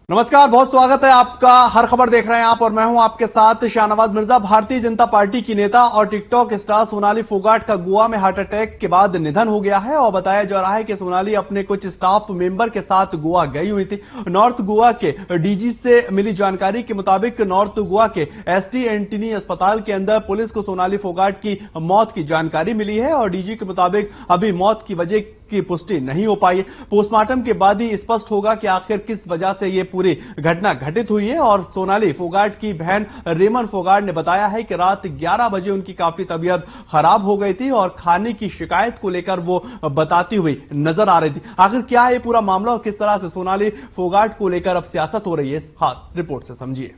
नमस्कार, बहुत स्वागत है आपका। हर खबर देख रहे हैं आप और मैं हूं आपके साथ शाहनवाज मिर्जा। भारतीय जनता पार्टी की नेता और टिकटॉक स्टार सोनाली फोगाट का गोवा में हार्ट अटैक के बाद निधन हो गया है और बताया जा रहा है कि सोनाली अपने कुछ स्टाफ मेंबर के साथ गोवा गई हुई थी। नॉर्थ गोवा के डीजी से मिली जानकारी के मुताबिक नॉर्थ गोवा के एसटी एंटनी अस्पताल के अंदर पुलिस को सोनाली फोगाट की मौत की जानकारी मिली है और डीजी के मुताबिक अभी मौत की वजह की पुष्टि नहीं हो पाई। पोस्टमार्टम के बाद ही स्पष्ट होगा कि आखिर किस वजह से यह पूरी घटना घटित हुई है। और सोनाली फोगाट की बहन रेमन फोगाट ने बताया है कि रात 11 बजे उनकी काफी तबीयत खराब हो गई थी और खाने की शिकायत को लेकर वो बताती हुई नजर आ रही थी। आखिर क्या है ये पूरा मामला और किस तरह से सोनाली फोगाट को लेकर अब सियासत हो रही है, इस खास रिपोर्ट से समझिए।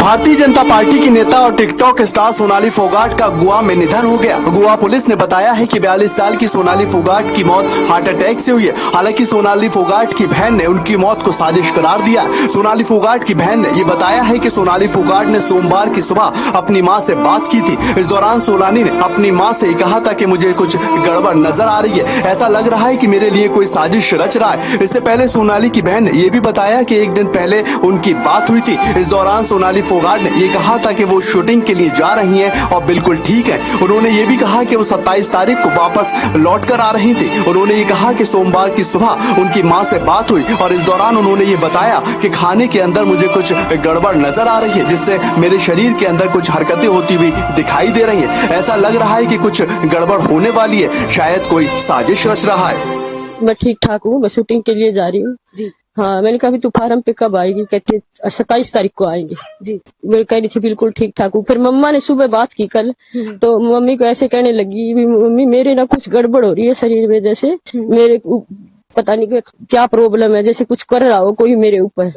भारतीय जनता पार्टी की नेता और टिकटॉक स्टार सोनाली फोगाट का गोवा में निधन हो गया। गोवा पुलिस ने बताया है कि 42 साल की सोनाली फोगाट की मौत हार्ट अटैक से हुई है। हालांकि सोनाली फोगाट की बहन ने उनकी मौत को साजिश करार दिया। सोनाली फोगाट की बहन ने यह बताया है कि सोनाली फोगाट ने सोमवार की सुबह अपनी मां से बात की थी। इस दौरान सोनाली ने अपनी मां से कहा था कि मुझे कुछ गड़बड़ नजर आ रही है, ऐसा लग रहा है कि मेरे लिए कोई साजिश रच रहा है। इससे पहले सोनाली की बहन ने यह भी बताया कि एक दिन पहले उनकी बात हुई थी। इस दौरान सोनाली फोगाट ने यह कहा था कि वो शूटिंग के लिए जा रही हैं और बिल्कुल ठीक है। उन्होंने ये भी कहा कि वो 27 तारीख को वापस लौट कर आ रही थी। उन्होंने ये कहा कि सोमवार की सुबह उनकी मां से बात हुई और इस दौरान उन्होंने ये बताया कि खाने के अंदर मुझे कुछ गड़बड़ नजर आ रही है, जिससे मेरे शरीर के अंदर कुछ हरकतें होती हुई दिखाई दे रही है। ऐसा लग रहा है कि कुछ गड़बड़ होने वाली है, शायद कोई साजिश रच रहा है। मैं ठीक ठाक हूँ, मैं शूटिंग के लिए जा रही हूँ जी। हाँ, मैंने कहा तू फार्म पे कब आएगी? कहती 27 तारीख को आएंगे जी। मैं कह रही थी बिल्कुल ठीक ठाक हूँ। फिर मम्मा ने सुबह बात की कल, तो मम्मी को ऐसे कहने लगी, मम्मी मेरे ना कुछ गड़बड़ हो रही है शरीर में, जैसे मेरे पता नहीं क्या प्रॉब्लम है, जैसे कुछ कर रहा हो कोई मेरे ऊपर।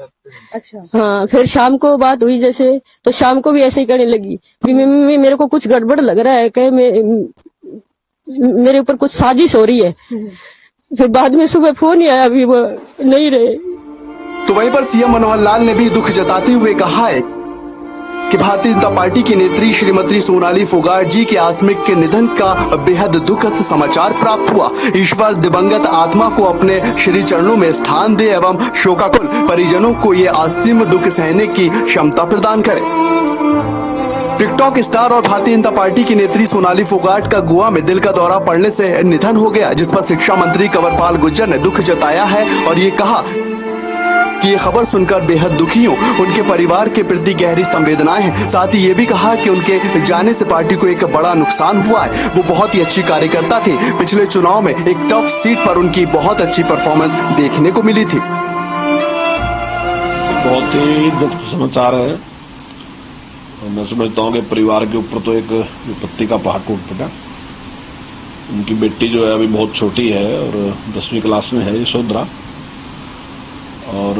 अच्छा। हाँ, फिर शाम को बात हुई जैसे, तो शाम को भी ऐसे ही कहने लगी, मम्मी मेरे को कुछ गड़बड़ लग रहा है, कहे मेरे ऊपर कुछ साजिश हो रही है। फिर बाद में सुबह फोन ही आया, अभी वो नहीं रहे। तो वहीं पर सीएम मनोहर लाल ने भी दुख जताते हुए कहा है कि भारतीय जनता पार्टी की नेत्री श्रीमती सोनाली फोगाट जी के आकस्मिक के निधन का बेहद दुखद समाचार प्राप्त हुआ। ईश्वर दिवंगत आत्मा को अपने श्री चरणों में स्थान दे एवं शोकाकुल परिजनों को ये असीम दुख सहने की क्षमता प्रदान करे। टिकटॉक स्टार और भारतीय जनता पार्टी की नेत्री सोनाली फोगाट का गोवा में दिल का दौरा पड़ने से निधन हो गया, जिस पर शिक्षा मंत्री कंवरपाल गुर्जर ने दुख जताया है और ये कहा कि ये खबर सुनकर बेहद दुखी हूँ। उनके परिवार के प्रति गहरी संवेदनाएं हैं। साथ ही ये भी कहा कि उनके जाने से पार्टी को एक बड़ा नुकसान हुआ है। वो बहुत ही अच्छी कार्यकर्ता थी। पिछले चुनाव में एक टफ सीट पर उनकी बहुत अच्छी परफॉर्मेंस देखने को मिली थी। बहुत ही दुख समाचार है। मैं समझता हूँ कि परिवार के ऊपर तो एक विपत्ति का पहाड़ टूट पड़ा। उनकी बेटी जो है अभी बहुत छोटी है और 10वीं क्लास में है, यशोधरा, और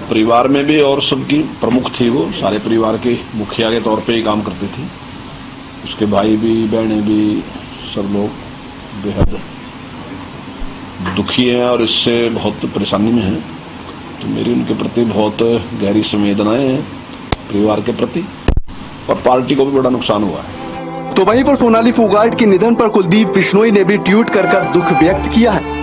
परिवार में भी और सबकी प्रमुख थी। वो सारे परिवार के मुखिया के तौर पे ही काम करती थी। उसके भाई भी, बहनें भी, सब लोग बेहद दुखी हैं और इससे बहुत परेशानी में हैं। तो मेरी उनके प्रति बहुत गहरी संवेदनाएं हैं, परिवार के प्रति, और पार्टी को भी बड़ा नुकसान हुआ है। तो वहीं पर सोनाली फोगाट के निधन पर कुलदीप बिश्नोई ने भी ट्वीट कर दुख व्यक्त किया है।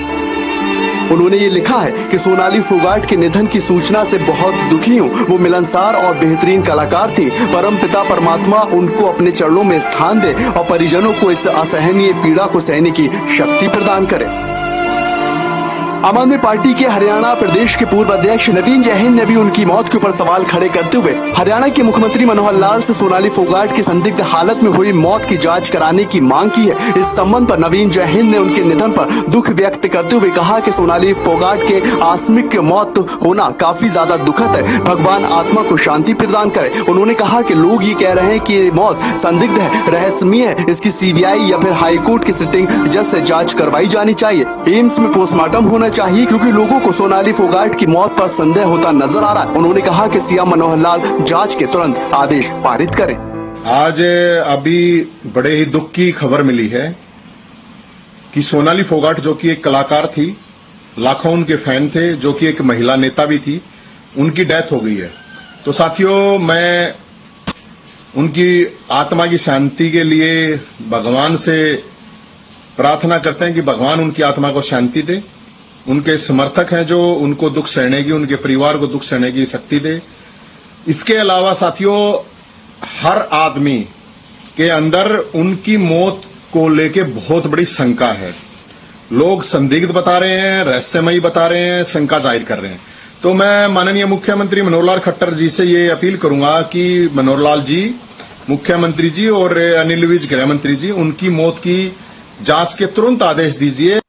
उन्होंने ये लिखा है कि सोनाली फोगाट के निधन की सूचना से बहुत दुखी हूँ। वो मिलनसार और बेहतरीन कलाकार थी। परम पिता परमात्मा उनको अपने चरणों में स्थान दे और परिजनों को इस असहनीय पीड़ा को सहने की शक्ति प्रदान करे। आम आदमी पार्टी के हरियाणा प्रदेश के पूर्व अध्यक्ष नवीन जैन ने भी उनकी मौत के ऊपर सवाल खड़े करते हुए हरियाणा के मुख्यमंत्री मनोहर लाल से सोनाली फोगाट की संदिग्ध हालत में हुई मौत की जांच कराने की मांग की है। इस संबंध पर नवीन जैन ने उनके निधन पर दुख व्यक्त करते हुए कहा कि सोनाली फोगाट के आकस्मिक मौत होना काफी ज्यादा दुखद है। भगवान आत्मा को शांति प्रदान करे। उन्होंने कहा कि लोग ये कह रहे हैं कि ये मौत संदिग्ध है, रहस्यमय है, इसकी सीबीआई या फिर हाईकोर्ट की सिटिंग जज से जांच करवाई जानी चाहिए। एम्स में पोस्टमार्टम होना चाहिए, क्योंकि लोगों को सोनाली फोगाट की मौत पर संदेह होता नजर आ रहा है। उन्होंने कहा कि सीएम मनोहर लाल जांच के तुरंत आदेश पारित करें। आज अभी बड़े ही दुख की खबर मिली है कि सोनाली फोगाट, जो कि एक कलाकार थी, लाखों उनके फैन थे, जो कि एक महिला नेता भी थी, उनकी डेथ हो गई है। तो साथियों, मैं उनकी आत्मा की शांति के लिए भगवान से प्रार्थना करते हैं कि भगवान उनकी आत्मा को शांति दे। उनके समर्थक हैं जो उनको दुख सहने की, उनके परिवार को दुख सहने की शक्ति दे। इसके अलावा साथियों, हर आदमी के अंदर उनकी मौत को लेके बहुत बड़ी शंका है। लोग संदिग्ध बता रहे हैं, रहस्यमयी बता रहे हैं, शंका जाहिर कर रहे हैं। तो मैं माननीय मुख्यमंत्री मनोहर लाल खट्टर जी से ये अपील करूंगा कि मनोहर लाल जी, मुख्यमंत्री जी और अनिल विज गृह मंत्री जी, उनकी मौत की जांच के तुरंत आदेश दीजिए।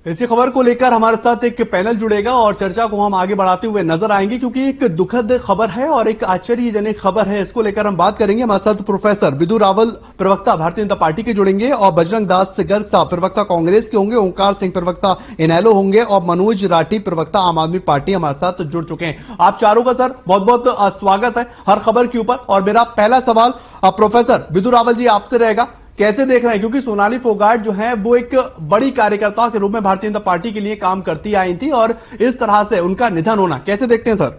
इसी खबर को लेकर हमारे साथ एक पैनल जुड़ेगा और चर्चा को हम आगे बढ़ाते हुए नजर आएंगे, क्योंकि एक दुखद खबर है और एक आश्चर्यजनक खबर है। इसको लेकर हम बात करेंगे। हमारे साथ प्रोफेसर विदु रावल, प्रवक्ता भारतीय जनता पार्टी के जुड़ेंगे, और बजरंग दास गर्ग साहब, प्रवक्ता कांग्रेस के होंगे, ओंकार सिंह, प्रवक्ता इनेलो होंगे, और मनोज राठी, प्रवक्ता आम आदमी पार्टी, हमारे साथ जुड़ चुके हैं। आप चारों का सर बहुत बहुत स्वागत है हर खबर के ऊपर। और मेरा पहला सवाल प्रोफेसर विदु रावल जी आपसे रहेगा, कैसे देख रहे हैं, क्योंकि सोनाली फोगाट जो है वो एक बड़ी कार्यकर्ता के रूप में भारतीय जनता पार्टी के लिए काम करती आई थी, और इस तरह से उनका निधन होना कैसे देखते हैं सर?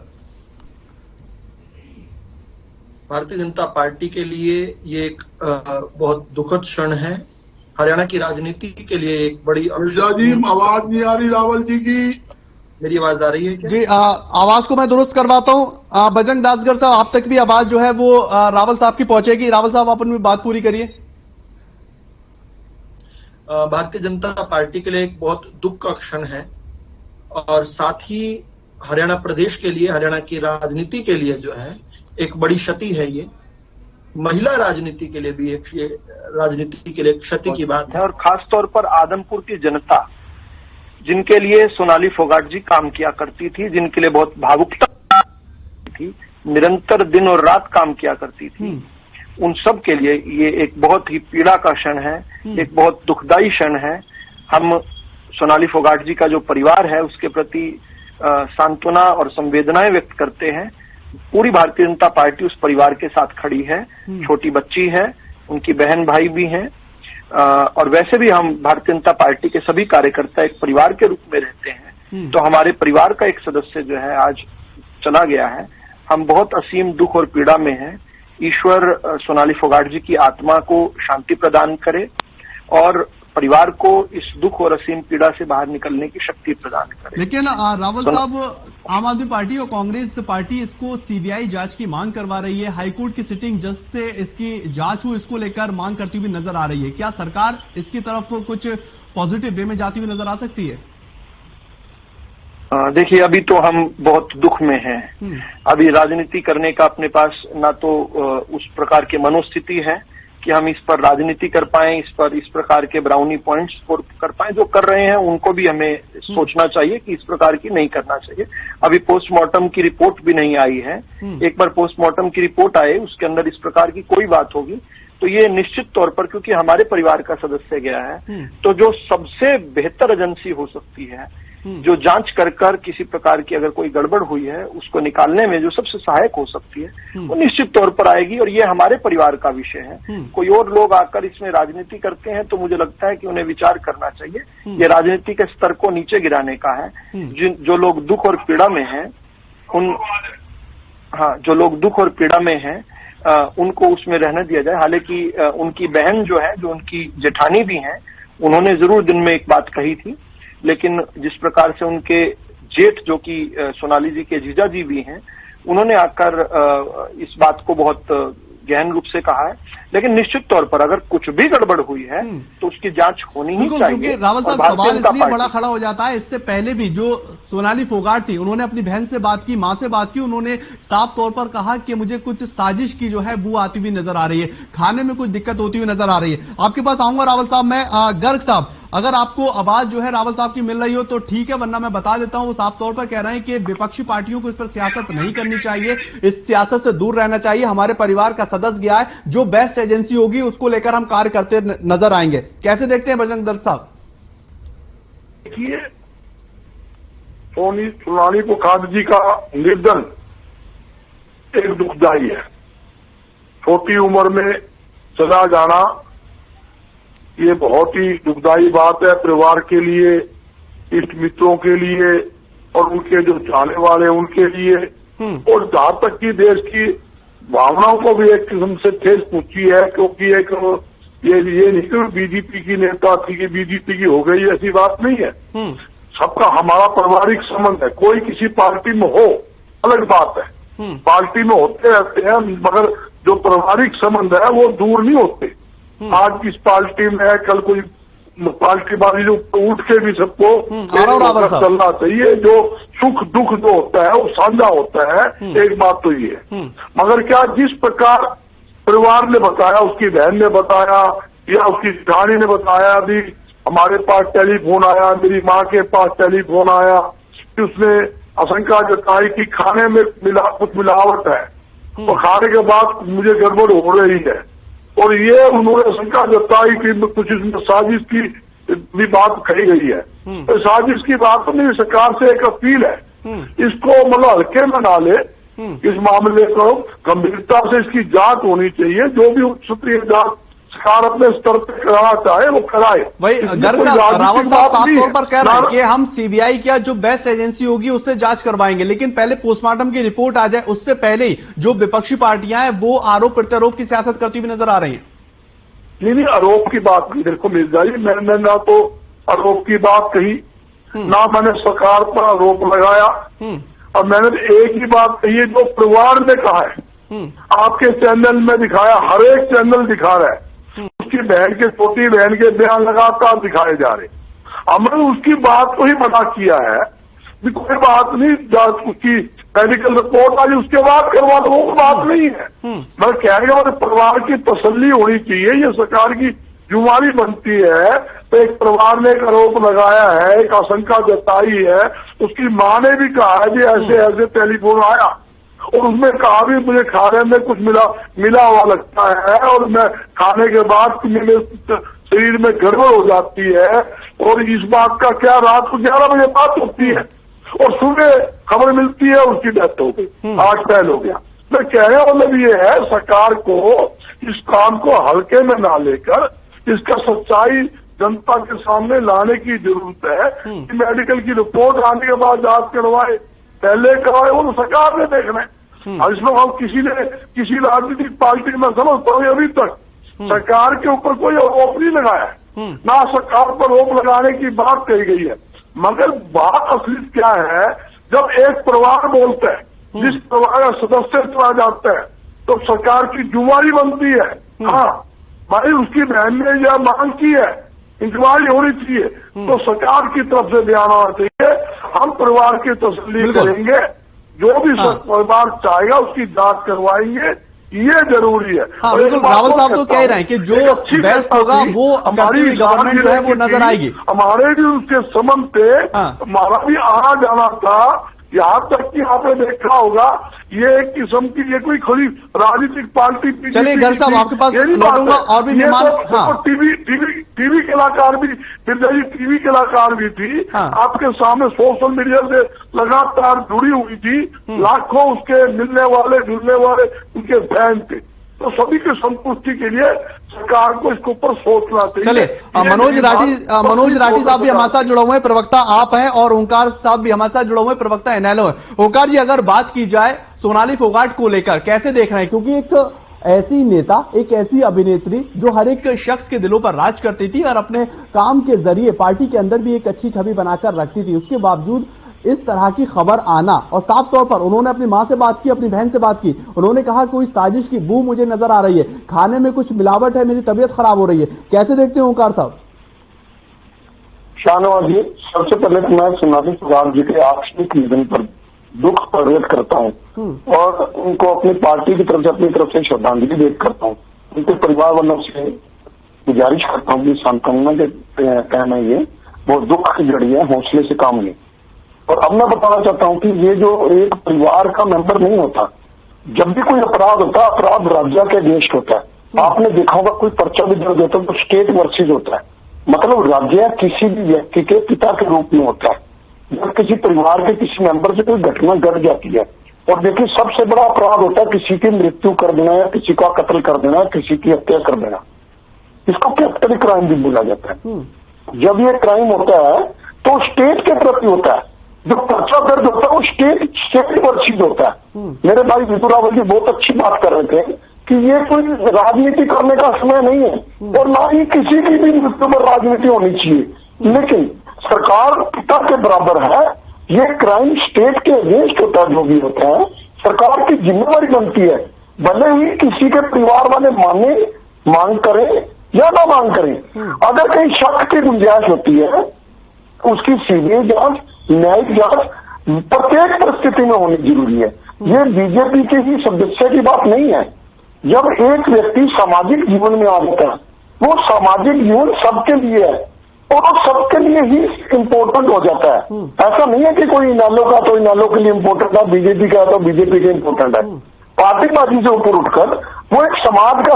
भारतीय जनता पार्टी के लिए ये एक बहुत दुखद क्षण है। हरियाणा की राजनीति के लिए एक बड़ी जी, आवाज नहीं आ रही रावल जी की। मेरी आवाज आ रही है क्या? जी, आवाज को मैं दुरुस्त करवाता हूं। बजरंग दासगर साहब, आप तक भी आवाज जो है वो रावल साहब की पहुंचेगी। रावल साहब, आप अपनी बात पूरी करिए। भारतीय जनता पार्टी के लिए एक बहुत दुख का क्षण है, और साथ ही हरियाणा प्रदेश के लिए, हरियाणा की राजनीति के लिए जो है एक बड़ी क्षति है। ये महिला राजनीति के लिए भी एक राजनीति के लिए क्षति की बात है। और खास तौर पर आदमपुर की जनता, जिनके लिए सोनाली फोगाट जी काम किया करती थी, जिनके लिए बहुत भावुकता थी, निरंतर दिन और रात काम किया करती थी, उन सब के लिए ये एक बहुत ही पीड़ा का क्षण है, एक बहुत दुखदायी क्षण है। हम सोनाली फोगाट जी का जो परिवार है उसके प्रति सांत्वना और संवेदनाएं व्यक्त करते हैं। पूरी भारतीय जनता पार्टी उस परिवार के साथ खड़ी है। छोटी बच्ची है, उनकी बहन भाई भी हैं, और वैसे भी हम भारतीय जनता पार्टी के सभी कार्यकर्ता एक परिवार के रूप में रहते हैं। तो हमारे परिवार का एक सदस्य जो है आज चला गया है। हम बहुत असीम दुख और पीड़ा में हैं। ईश्वर सोनाली फोगाट जी की आत्मा को शांति प्रदान करे और परिवार को इस दुख और असीम पीड़ा से बाहर निकलने की शक्ति प्रदान करे। लेकिन रावल साहब, आम आदमी पार्टी और कांग्रेस पार्टी इसको सीबीआई जांच की मांग करवा रही है। हाईकोर्ट की सिटिंग जज से इसकी जांच हो, इसको लेकर मांग करती हुई नजर आ रही है। क्या सरकार इसकी तरफ कुछ पॉजिटिव वे में जाती हुई नजर आ सकती है? देखिए, अभी तो हम बहुत दुख में हैं। अभी राजनीति करने का अपने पास ना तो उस प्रकार की मनोस्थिति है कि हम इस पर राजनीति कर पाएं, इस पर इस प्रकार के ब्राउनी पॉइंट्स कर पाएं। जो कर रहे हैं उनको भी हमें सोचना चाहिए कि इस प्रकार की नहीं करना चाहिए। अभी पोस्टमार्टम की रिपोर्ट भी नहीं आई है। एक बार पोस्टमार्टम की रिपोर्ट आए, उसके अंदर इस प्रकार की कोई बात होगी तो ये निश्चित तौर पर, क्योंकि हमारे परिवार का सदस्य गया है, तो जो सबसे बेहतर एजेंसी हो सकती है, जो जांच कर किसी प्रकार की अगर कोई गड़बड़ हुई है उसको निकालने में जो सबसे सहायक हो सकती है, वो निश्चित तौर पर आएगी। और ये हमारे परिवार का विषय है। कोई और लोग आकर इसमें राजनीति करते हैं तो मुझे लगता है कि उन्हें विचार करना चाहिए। ये राजनीति के स्तर को नीचे गिराने का है। जो लोग दुख और पीड़ा में हैं जो लोग दुख और पीड़ा में हैं उनको उसमें रहने दिया जाए। हालांकि उनकी बहन जो है, जो उनकी जेठानी भी हैं, उन्होंने जरूर दिन में एक बात कही थी, लेकिन जिस प्रकार से उनके जेठ, जो कि सोनाली जी के जीजा जी भी हैं, उन्होंने आकर इस बात को बहुत गहन रूप से कहा है। लेकिन निश्चित तौर पर अगर कुछ भी गड़बड़ हुई है तो उसकी जांच होनी ही चाहिए। क्योंकि रावल साहब, सवाल इसलिए बड़ा खड़ा हो जाता है, इससे पहले भी जो सोनाली फोगाट थी, उन्होंने अपनी बहन से बात की, मां से बात की, उन्होंने साफ तौर पर कहा कि मुझे कुछ साजिश की जो है बू आती हुई नजर आ रही है, खाने में कुछ दिक्कत होती हुई नजर आ रही है। आपके पास आऊंगा रावल साहब। मैं गर्ग साहब, अगर आपको आवाज जो है रावल साहब की मिल रही हो तो ठीक है, वरना मैं बता देता हूं, वो साफ तौर पर कह रहे हैं कि विपक्षी पार्टियों को इस पर सियासत नहीं करनी चाहिए, इस सियासत से दूर रहना चाहिए। हमारे परिवार का सदस्य गया है, जो बेस्ट एजेंसी होगी उसको लेकर हम कार्य करते नजर आएंगे। कैसे देखते हैं बजरंग दर साहब? देखिए, सोनाली फोगाट जी का निधन एक दुखदाई है। छोटी उम्र में चला जाना ये बहुत ही दुखदाई बात है परिवार के लिए, इष्ट मित्रों के लिए और उनके जो चाहने वाले उनके लिए। और जहां तक कि देश की भावनाओं को भी एक किस्म से ठेस पहुंची है, क्योंकि एक ये नहीं कि बीजेपी की नेता थी कि बीजेपी की हो गई, ऐसी बात नहीं है। सबका हमारा पारिवारिक संबंध है, कोई किसी पार्टी में हो अलग बात है, पार्टी में होते रहते हैं, मगर जो पारिवारिक संबंध है वो दूर नहीं होते। आज इस पार्टी में है, कल कोई पार्टी बाजी जो उठ के भी सबको चलना चाहिए। जो सुख दुख जो होता है वो साझा होता है, एक बात तो ये है। मगर क्या जिस प्रकार परिवार ने बताया, उसकी बहन ने बताया या उसकी जेठानी ने बताया, अभी हमारे पास टेलीफोन आया, मेरी माँ के पास टेलीफोन आया कि उसने आशंका जताई कि खाने में कुछ मिलावट है और खाने के बाद मुझे गड़बड़ हो रही है, और ये उन्होंने आशंका जताई कि कुछ इसमें साजिश की भी बात कही गई है। तो साजिश की बात तो नहीं, सरकार से एक अपील है, इसको मतलब हल्के में ना ले, इस मामले को गंभीरता से इसकी जांच होनी चाहिए। जो भी उच्च स्तरीय जांच सरकार अपने स्तर पर कराना चाहे वो कराए। वही रावत साहब साफ तौर पर कह रहे हैं कि हम सीबीआई क्या जो बेस्ट एजेंसी होगी उससे जांच करवाएंगे, लेकिन पहले पोस्टमार्टम की रिपोर्ट आ जाए, उससे पहले ही जो विपक्षी पार्टियां हैं वो आरोप प्रत्यारोप की सियासत करती हुई नजर आ रही हैं। नहीं, आरोप की बात नहीं, देखो मिर्जा जी, मैंने ना तो आरोप की बात कही, ना मैंने सरकार पर आरोप लगाया, और मैंने एक ही बात कही है जो परिवार ने कहा है, आपके चैनल में दिखाया, हर एक चैनल दिखा रहा है, उसकी बहन के, छोटी बहन के बयान लगातार दिखाए जा रहे। हमने उसकी बात को ही मना किया है कि कोई बात नहीं, उसकी मेडिकल रिपोर्ट आज उसके बाद करवा दो, वो बात नहीं है। मैं कह रहा हूं परिवार की तसल्ली होनी चाहिए, ये सरकार की जिम्मेदारी बनती है। तो एक परिवार ने एक आरोप लगाया है, एक आशंका जताई है, उसकी मां ने भी कहा है कि ऐसे ऐसे टेलीफोन आया, और उसमें कहा भी मुझे खाने में कुछ मिला हुआ लगता है, और मैं खाने के बाद मेरे शरीर में गड़बड़ हो जाती है, और इस बात का क्या रात को 11 बजे बात होती है और सुबह खबर मिलती है उसकी डेथ हो गई, हार्ट फेल हो गया। मैं कहने मतलब ये है, सरकार को इस काम को हल्के में ना लेकर इसका सच्चाई जनता के सामने लाने की जरूरत है कि मेडिकल की रिपोर्ट आने के बाद जांच करवाए, पहले करवाए, वो तो सरकार ने देखना है। और इसमें हम किसी राजनीतिक पार्टी में समझता हूँ अभी तक सरकार के ऊपर कोई आरोप नहीं लगाया है, ना सरकार पर आरोप लगाने की बात कही गई है। मगर बात असली क्या है, जब एक परिवार बोलता है, जिस परिवार का सदस्य चला जाता है, तो सरकार की जिम्मेदारी बनती है। हाँ भाई, उसकी बहन ने यह मांग की है, इंक्वायरी होनी चाहिए, तो सरकार की तरफ से बयान आना चाहिए। हम परिवार की तसल्ली करेंगे, जो भी परिवार चाहेगा उसकी जांच करवाएंगे, ये जरूरी है। हाँ, बिल्कुल रावल साहब तो कह रहे हैं कि जो बेस्ट होगा वो हमारी गवर्नमेंट जो है वो नजर आएगी। हमारे भी उसके संबंध पे हमारा भी आना जाना था, यहाँ तक कि आपने देखा होगा ये एक किस्म की ये कोई खड़ी राजनीतिक पार्टी। चलिए घर साहब आपके पास लौटूंगा, और भी मेहमान। हाँ, टीवी कलाकार भी, फिर टीवी कलाकार भी थी, आपके सामने सोशल मीडिया से लगातार जुड़ी हुई थी, लाखों उसके मिलने वाले उनके फैन थे। तो सभी की संतुष्टि के लिए सरकार को इसके ऊपर सोचना चाहिए। चलिए मनोज राठी साहब भी हमारे साथ जुड़े हुए हैं, प्रवक्ता आप हैं, और ओंकार साहब भी हमारे साथ जुड़े हुए हैं, प्रवक्ता इनेलो है। ओंकार जी, अगर बात की जाए सोनाली फोगाट को लेकर कैसे देख रहे हैं, क्योंकि एक ऐसी नेता, एक ऐसी अभिनेत्री जो हर एक शख्स के दिलों पर राज करती थी और अपने काम के जरिए पार्टी के अंदर भी एक अच्छी छवि बनाकर रखती थी, उसके बावजूद इस तरह की खबर आना, और साफ तौर पर उन्होंने अपनी मां से बात की, अपनी बहन से बात की, उन्होंने कहा कोई साजिश की बू मुझे नजर आ रही है, खाने में कुछ मिलावट है, मेरी तबीयत खराब हो रही है। कैसे देखते हैं ओंकार साहब? शाहनवाज जी, सबसे पहले तो मैं सोनाली फोगाट जी के आकस्मिक निधन पर दुख व्यक्त करता हूं और उनको अपनी पार्टी की तरफ से श्रद्धांजलि व्यक्त करता हूं। उनके परिवार वालों से गुजारिश करता हूँ कि सांत्वना के कहना ये बहुत दुख की जड़ी है, हौसले से काम लें। और अब मैं बताना चाहता हूं कि ये जो एक परिवार का मेंबर नहीं होता, जब भी कोई अपराध होता है, अपराध राज्य के अगेंस्ट होता है। आपने देखा होगा कोई पर्चा भी दर्ज होता है तो स्टेट वर्सेज होता है, मतलब राज्य किसी भी व्यक्ति के पिता के रूप में होता है। जब किसी परिवार के किसी मेंबर से कोई घटना घट जाती है, और देखिए सबसे बड़ा अपराध होता है किसी की मृत्यु कर देना या किसी का कत्ल कर देना, किसी की हत्या कर देना, इसको कैपिटल क्राइम भी बोला जाता है। जब ये क्राइम होता है तो स्टेट के प्रति होता है, जो पर्चा दर्ज होता है वो स्टेट पर चीज होता है। मेरे भाई विदुर रावल जी बहुत अच्छी बात कर रहे थे कि ये कोई राजनीति करने का समय नहीं है और ना ही किसी की भी मृत्यु पर राजनीति होनी चाहिए, लेकिन सरकार पिता के बराबर है। ये क्राइम स्टेट के अगेंस्ट होता है, जो भी होता है सरकार की जिम्मेवारी बनती है, भले ही किसी के परिवार वाले मांग करें या ना मांग करें। अगर कहीं शक की गुंजाइश होती है उसकी सीबीआई जांच, न्यायिक जांच प्रत्येक परिस्थिति में होनी जरूरी है। ये बीजेपी के ही सदस्य की बात नहीं है। जब एक व्यक्ति सामाजिक जीवन में आ जाता है, वो सामाजिक जीवन सबके लिए है और वो सबके लिए ही इम्पोर्टेंट हो जाता है। ऐसा नहीं है कि कोई इनालो का तो इनालो के लिए इम्पोर्टेंट है, बीजेपी का तो बीजेपी के इम्पोर्टेंट है। पार्टीबाजी से ऊपर उठकर वो एक समाज का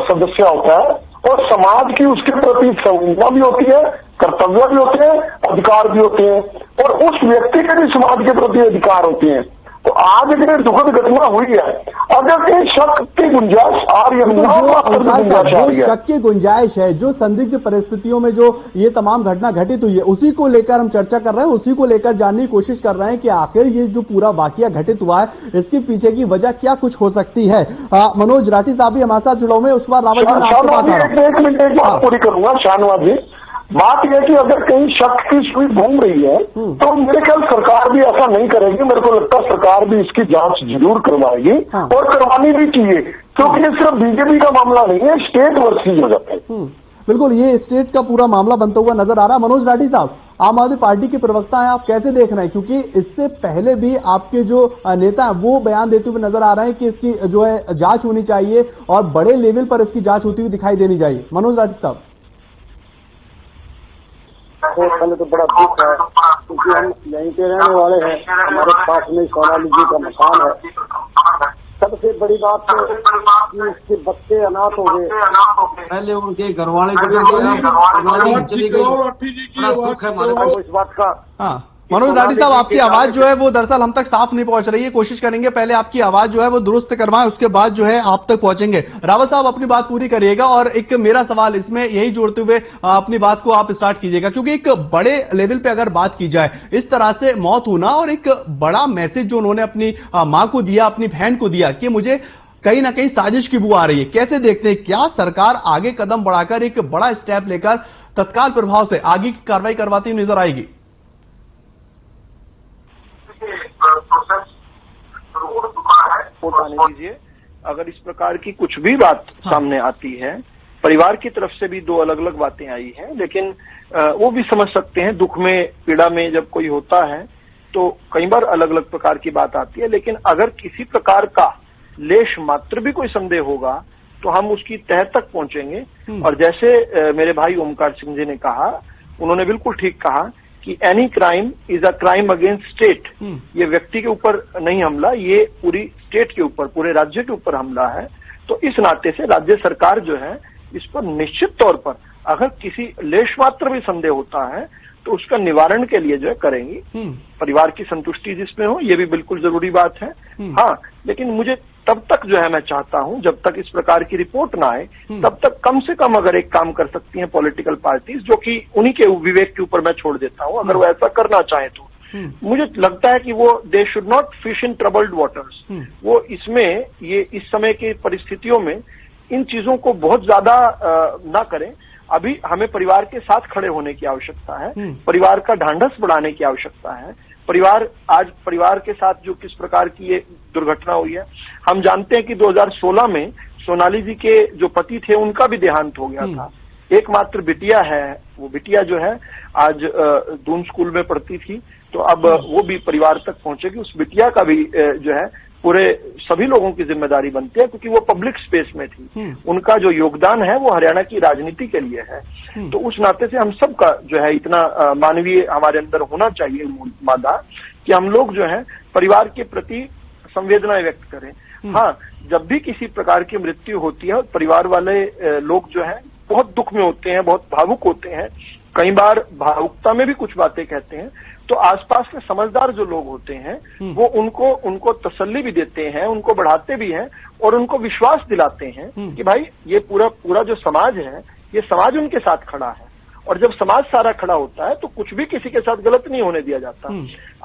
सदस्य होता है और समाज की उसके प्रति संवेदना भी होती है, कर्तव्य भी होते हैं, अधिकार भी होते हैं और उस व्यक्ति के भी समाज के प्रति अधिकार होते हैं। तो आज अगर दुखद घटना हुई है, अगर कहीं शक की गुंजाइश आ रही है, जो शक की गुंजाइश है, जो संदिग्ध परिस्थितियों में जो ये तमाम घटना घटित हुई है, उसी को लेकर हम चर्चा कर रहे हैं, उसी को लेकर जानने की कोशिश कर रहे हैं कि आखिर ये जो पूरा वाकया घटित हुआ है इसके पीछे की वजह क्या कुछ हो सकती है। मनोज राठी साहब भी हमारे साथ जुड़े हुए हैं। उस बार रावत जी एक मिनट एक बात पूरी करूंगा शाहनवाज जी। बात यह कि अगर कहीं शक की सुई घूम रही है तो मेरे ख्याल सरकार भी ऐसा नहीं करेगी। मेरे को लगता है सरकार भी इसकी जांच जरूर करवाएगी और करवानी भी चाहिए, क्योंकि ये सिर्फ बीजेपी का मामला नहीं है, स्टेट वर्सेस हो जाता है। बिल्कुल, ये स्टेट का पूरा मामला बनता हुआ नजर आ रहा है। मनोज राठी साहब, आम आदमी पार्टी के प्रवक्ता हैं, आप कैसे देख रहे हैं? क्योंकि इससे पहले भी आपके जो नेता हैं वो बयान देते हुए नजर आ रहे हैं कि इसकी जो है जांच होनी चाहिए और बड़े लेवल पर इसकी जांच होती हुई दिखाई देनी चाहिए। मनोज राठी साहब, पहले तो बड़ा दुख है क्योंकि हम यहीं के रहने वाले हैं, हमारे पास में सोनाली जी का मकान है। सबसे बड़ी बात तो कि उसके बच्चे अनाथ हो गए, पहले उनके घर वाले चली गई, इस बात का। हाँ मनोज राठी साहब, आपकी आवाज जो है वो दरअसल हम तक साफ नहीं पहुंच रही है, कोशिश करेंगे पहले आपकी आवाज जो है वो दुरुस्त करवाएं, उसके बाद जो है आप तक पहुंचेंगे। रावत साहब अपनी बात पूरी करिएगा और एक मेरा सवाल इसमें यही जोड़ते हुए अपनी बात को आप स्टार्ट कीजिएगा, क्योंकि एक बड़े लेवल पे अगर बात की जाए, इस तरह से मौत होना और एक बड़ा मैसेज जो उन्होंने अपनी मां को दिया, अपनी बहन को दिया कि मुझे कहीं ना कहीं साजिश की बू आ रही है, कैसे देखते हैं? क्या सरकार आगे कदम बढ़ाकर एक बड़ा स्टेप लेकर तत्काल प्रभाव से आगे की कार्रवाई करवाती हुई नजर आएगी? दीजिए, अगर इस प्रकार की कुछ भी बात सामने आती है, परिवार की तरफ से भी दो अलग अलग बातें आई हैं, लेकिन वो भी समझ सकते हैं दुख में, पीड़ा में जब कोई होता है तो कई बार अलग अलग प्रकार की बात आती है। लेकिन अगर किसी प्रकार का लेश मात्र भी कोई संदेह होगा तो हम उसकी तह तक पहुंचेंगे। और जैसे मेरे भाई ओमकार सिंह जी ने कहा, उन्होंने बिल्कुल ठीक कहा कि any crime is a crime against state. ये व्यक्ति के ऊपर नहीं हमला, ये पूरी स्टेट के ऊपर, पूरे राज्य के ऊपर हमला है। तो इस नाते से राज्य सरकार जो है इस पर निश्चित तौर पर अगर किसी लेश मात्र भी संदेह होता है तो उसका निवारण के लिए जो है करेंगी। परिवार की संतुष्टि जिसमें हो, ये भी बिल्कुल जरूरी बात है। हाँ, लेकिन मुझे तब तक जो है मैं चाहता हूं, जब तक इस प्रकार की रिपोर्ट ना आए तब तक कम से कम अगर एक काम कर सकती हैं पॉलिटिकल पार्टीज, जो कि उन्हीं के विवेक के ऊपर मैं छोड़ देता हूं, अगर वो ऐसा करना चाहे तो मुझे लगता है कि वो they should not fish in troubled waters. वो इसमें ये इस समय की परिस्थितियों में इन चीजों को बहुत ज्यादा ना करें। अभी हमें परिवार के साथ खड़े होने की आवश्यकता है, परिवार का ढांढस बढ़ाने की आवश्यकता है। आज परिवार के साथ जो किस प्रकार की ये दुर्घटना हुई है, हम जानते हैं कि 2016 में सोनाली जी के जो पति थे उनका भी देहांत हो गया था। एकमात्र बिटिया है, वो बिटिया जो है आज दून स्कूल में पढ़ती थी, तो अब वो भी परिवार तक पहुंचेगी। उस बिटिया का भी जो है पूरे सभी लोगों की जिम्मेदारी बनती है, क्योंकि वो पब्लिक स्पेस में थी। उनका जो योगदान है वो हरियाणा की राजनीति के लिए है। तो उस नाते से हम सबका जो है इतना मानवीय हमारे अंदर होना चाहिए मादा कि हम लोग जो है परिवार के प्रति संवेदनाएं व्यक्त करें। हाँ, जब भी किसी प्रकार की मृत्यु होती है, परिवार वाले लोग जो है बहुत दुख में होते हैं, बहुत भावुक होते हैं, कई बार भावुकता में भी कुछ बातें कहते हैं। तो आसपास के समझदार जो लोग होते हैं वो उनको तसल्ली भी देते हैं, उनको बढ़ाते भी हैं और उनको विश्वास दिलाते हैं कि भाई ये पूरा जो समाज है, ये समाज उनके साथ खड़ा है और जब समाज सारा खड़ा होता है तो कुछ भी किसी के साथ गलत नहीं होने दिया जाता।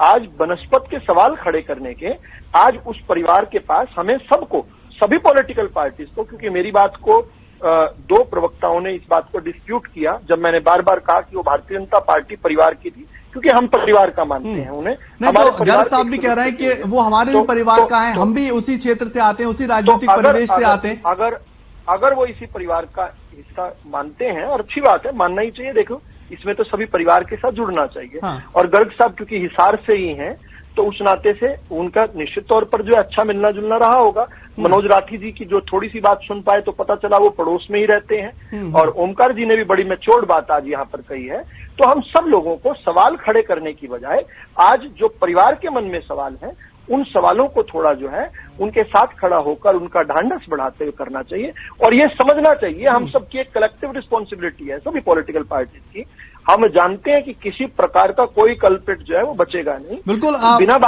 आज बनस्पत के सवाल खड़े करने के आज उस परिवार के पास हमें सबको, सभी पॉलिटिकल पार्टीज को, क्योंकि मेरी बात को दो प्रवक्ताओं ने इस बात को डिस्प्यूट किया जब मैंने बार बार कहा कि वो भारतीय जनता पार्टी परिवार की थी, क्योंकि हम परिवार का मानते हैं उन्हें। नहीं तो गर्ग साहब भी कह रहे हैं कि वो हमारे भी परिवार का है, हम भी उसी क्षेत्र से आते हैं, उसी राजनीतिक परिवेश से आते हैं। अगर वो इसी परिवार का हिस्सा मानते हैं, और अच्छी बात है, मानना ही चाहिए। देखो, इसमें तो सभी परिवार के साथ जुड़ना चाहिए। और गर्ग साहब क्योंकि हिसार से ही हैं, तो उस नाते से उनका निश्चित तौर पर जो है अच्छा मिलना जुलना रहा होगा। मनोज राठी जी की जो थोड़ी सी बात सुन पाए तो पता चला वो पड़ोस में ही रहते हैं। और ओमकार जी ने भी बड़ी मैच्योर्ड बात आज यहाँ पर कही है। तो हम सब लोगों को सवाल खड़े करने की बजाय आज जो परिवार के मन में सवाल है, उन सवालों को थोड़ा जो है उनके साथ खड़ा होकर उनका ढांढस बढ़ाते हुए करना चाहिए। और ये समझना चाहिए हम सबकी एक कलेक्टिव रिस्पॉन्सिबिलिटी है, सभी पॉलिटिकल पार्टीज की। हम जानते हैं कि किसी प्रकार का कोई कल्प्रिट जो है वो बचेगा नहीं। बिल्कुल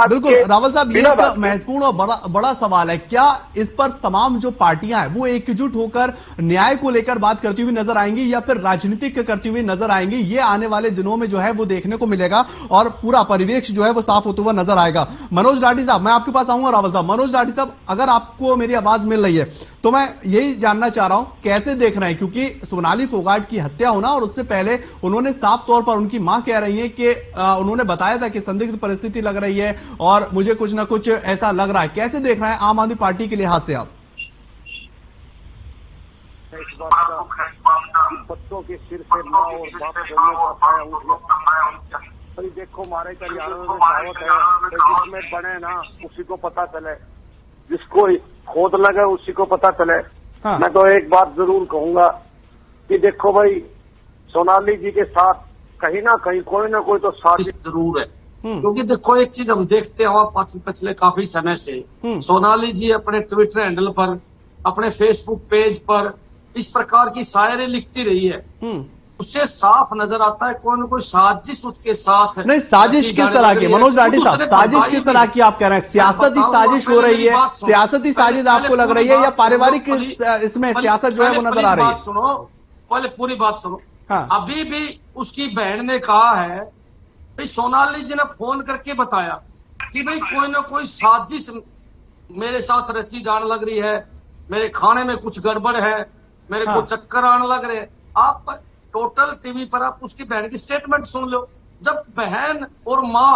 बिल्कुल रावल साहब, ये महत्वपूर्ण और बड़ा सवाल है। क्या इस पर तमाम जो पार्टियां हैं वो एकजुट होकर न्याय को लेकर बात करती हुई नजर आएंगी या फिर राजनीतिक करती हुई नजर आएंगी? ये आने वाले दिनों में जो है वो देखने को मिलेगा और पूरा परिवेश जो है वो साफ होता हुआ नजर आएगा। मनोज राठी साहब, मैं आपके पास आऊंगा। रावल साहब, मनोज राठी साहब, अगर आपको मेरी आवाज मिल रही है तो मैं यही जानना चाह रहा हूं कैसे देख रहे हैं, क्योंकि सोनाली फोगाट की हत्या होना और उससे पहले उन्होंने साफ तौर पर, उनकी मां कह रही है कि उन्होंने बताया था कि संदिग्ध परिस्थिति लग रही है और मुझे कुछ ना कुछ ऐसा लग रहा है। कैसे देख रहे हैं आम आदमी पार्टी के लिहाज से आप? इस बात का बच्चों के सिर से माँ और बाप दोनों का पाया उठ गया। अरे देखो, हमारे करियारों में कहावत है, जिसमें बने ना उसी को पता चले, जिसको खोद लगे उसी को पता चले। मैं तो एक बात जरूर कहूंगा कि देखो भाई, सोनाली जी के साथ कहीं ना कहीं कोई ना कोई तो साजिश जरूर है। क्योंकि देखो, एक चीज हम देखते हैं पिछले काफी समय से सोनाली जी अपने ट्विटर हैंडल पर, अपने फेसबुक पेज पर इस प्रकार की शायरी लिखती रही है। उससे साफ नजर आता है कोई ना कोई साजिश उसके साथ है। नहीं, साजिश किस तरह की मनोज राठी साहब, साजिश किस तरह की आप कह रहे हैं? सियासती साजिश हो रही है, सियासती साजिश आपको लग रही है या पारिवारिक इसमें सियासत जो है वो नजर आ रही है? सुनो, पहले पूरी बात सुनो। अभी भी उसकी बहन ने कहा है, भाई सोनाली जी ने फोन करके बताया कि भाई कोई ना कोई साजिश मेरे साथ रची जाने लग रही है, मेरे खाने में कुछ गड़बड़ है, मेरे को चक्कर आने लग रहे। आप टोटल टीवी पर आप उसकी बहन की स्टेटमेंट सुन लो। जब बहन और माँ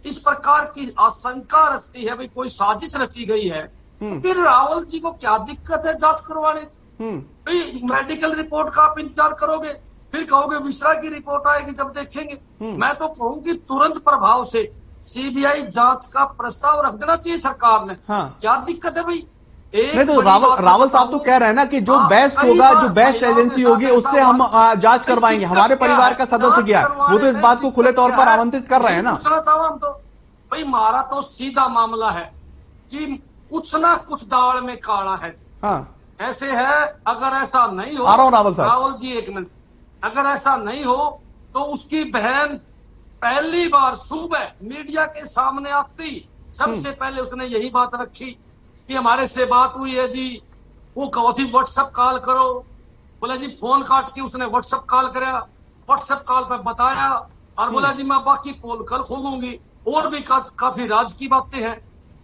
इस प्रकार की आशंका रचती है भाई कोई साजिश रची गई है, तो फिर रावल जी को क्या दिक्कत है जांच करवाने? भाई मेडिकल रिपोर्ट का आप इंतजार करोगे, फिर कहोगे मिश्रा की रिपोर्ट आएगी जब देखेंगे। मैं तो कहूँ कि तुरंत प्रभाव से सीबीआई जांच का प्रस्ताव रख देना चाहिए सरकार ने। क्या दिक्कत है भाई? नहीं तो रावल साहब तो कह रहे हैं ना कि जो बेस्ट होगा, जो बेस्ट एजेंसी होगी उससे हम जांच करवाएंगे। हमारे परिवार का सदस्य गया है, वो तो इस बात को खुले तौर पर आमंत्रित कर रहे हैं ना। पूछना चाहो हम तो, भाई हमारा तो सीधा मामला है कि कुछ ना कुछ दाल में काला है। ऐसे है, अगर ऐसा नहीं हो, आ रहा हूं रावल साहब, रावल जी एक मिनट, अगर ऐसा नहीं हो तो उसकी बहन पहली बार सुबह मीडिया के सामने आती सबसे पहले उसने यही बात रखी कि हमारे से बात हुई है जी, वो कहो थी व्हाट्सएप कॉल करो। बोला जी फोन काट के उसने व्हाट्सएप कॉल कराया, व्हाट्सएप कॉल पर बताया और बोला जी मैं बाकी पोल कल खोलूंगी। और भी काफी राज की बातें हैं।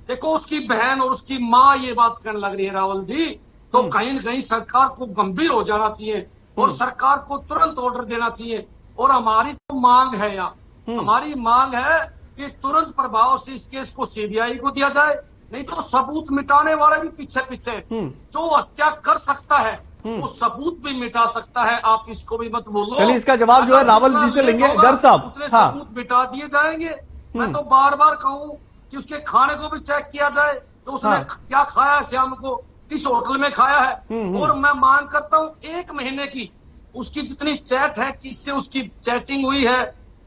देखो, उसकी बहन और उसकी माँ ये बात करने लग रही है रावल जी, तो कहीं न कहीं सरकार को गंभीर हो जाना चाहिए और सरकार को तुरंत ऑर्डर देना चाहिए। और हमारी तो मांग है यहाँ, हमारी मांग है कि तुरंत प्रभाव से इस केस को सीबीआई को दिया जाए, नहीं तो सबूत मिटाने वाले भी पीछे पीछे, जो हत्या कर सकता है वो सबूत भी मिटा सकता है। आप इसको भी मत बोलो। चलिए, इसका जवाब जो है रावल जी से लेंगे। गर्ग साहब, उतने सबूत मिटा दिए जाएंगे। मैं तो बार बार कहूँ कि उसके खाने को भी चेक किया जाए, तो उसने क्या खाया है, शाम को किस होटल में खाया है। और मैं मांग करता हूँ 1 महीने की उसकी जितनी चैट है, किससे उसकी चैटिंग हुई है,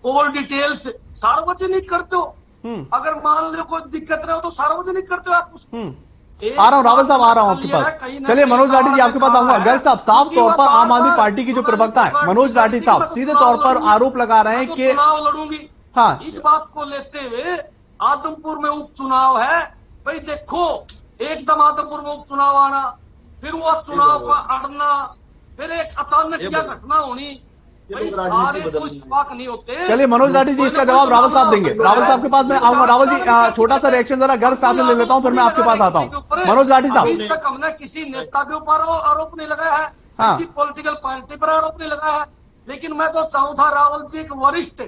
कॉल डिटेल्स सार्वजनिक करते हो। अगर मान लो कोई दिक्कत रहे हो तो सार्वजनिक करते हो आप उसको। आ रहा हूँ रावल साहब, आ रहा हूँ आपके पास। चलिए मनोज राठी जी आपके पास आऊंगा। गर्ग साहब, साफ तौर पर आम आदमी पार्टी की जो प्रवक्ता है मनोज राठी साहब सीधे तौर पर आरोप लगा रहे हैं कि चुनाव लड़ूंगी। इस बात को लेते हुए आदमपुर में उपचुनाव है, भाई देखो एकदम आदमपुर में उपचुनाव आना, फिर वो चुनाव का अड़ना, फिर एक अचानक यह घटना होनी, लोग राजनीति बदल रहे हैं। नहीं होते। चलिए मनोज लाठी जी, इसका जवाब रावल साहब देंगे। रावल साहब के पास मैं आऊंगा। रावल जी, छोटा सा रिएक्शन जरा गर्ग साहब से ले लेता हूं, फिर मैं आपके पास आता हूं। मनोज लाठी साहब, अभी तक हमने किसी नेता के ऊपर आरोप नहीं लगाया है, हाँ। किसी पॉलिटिकल पार्टी पर आरोप नहीं लगाया है, लेकिन मैं तो चाहूँ था रावल जी एक वरिष्ठ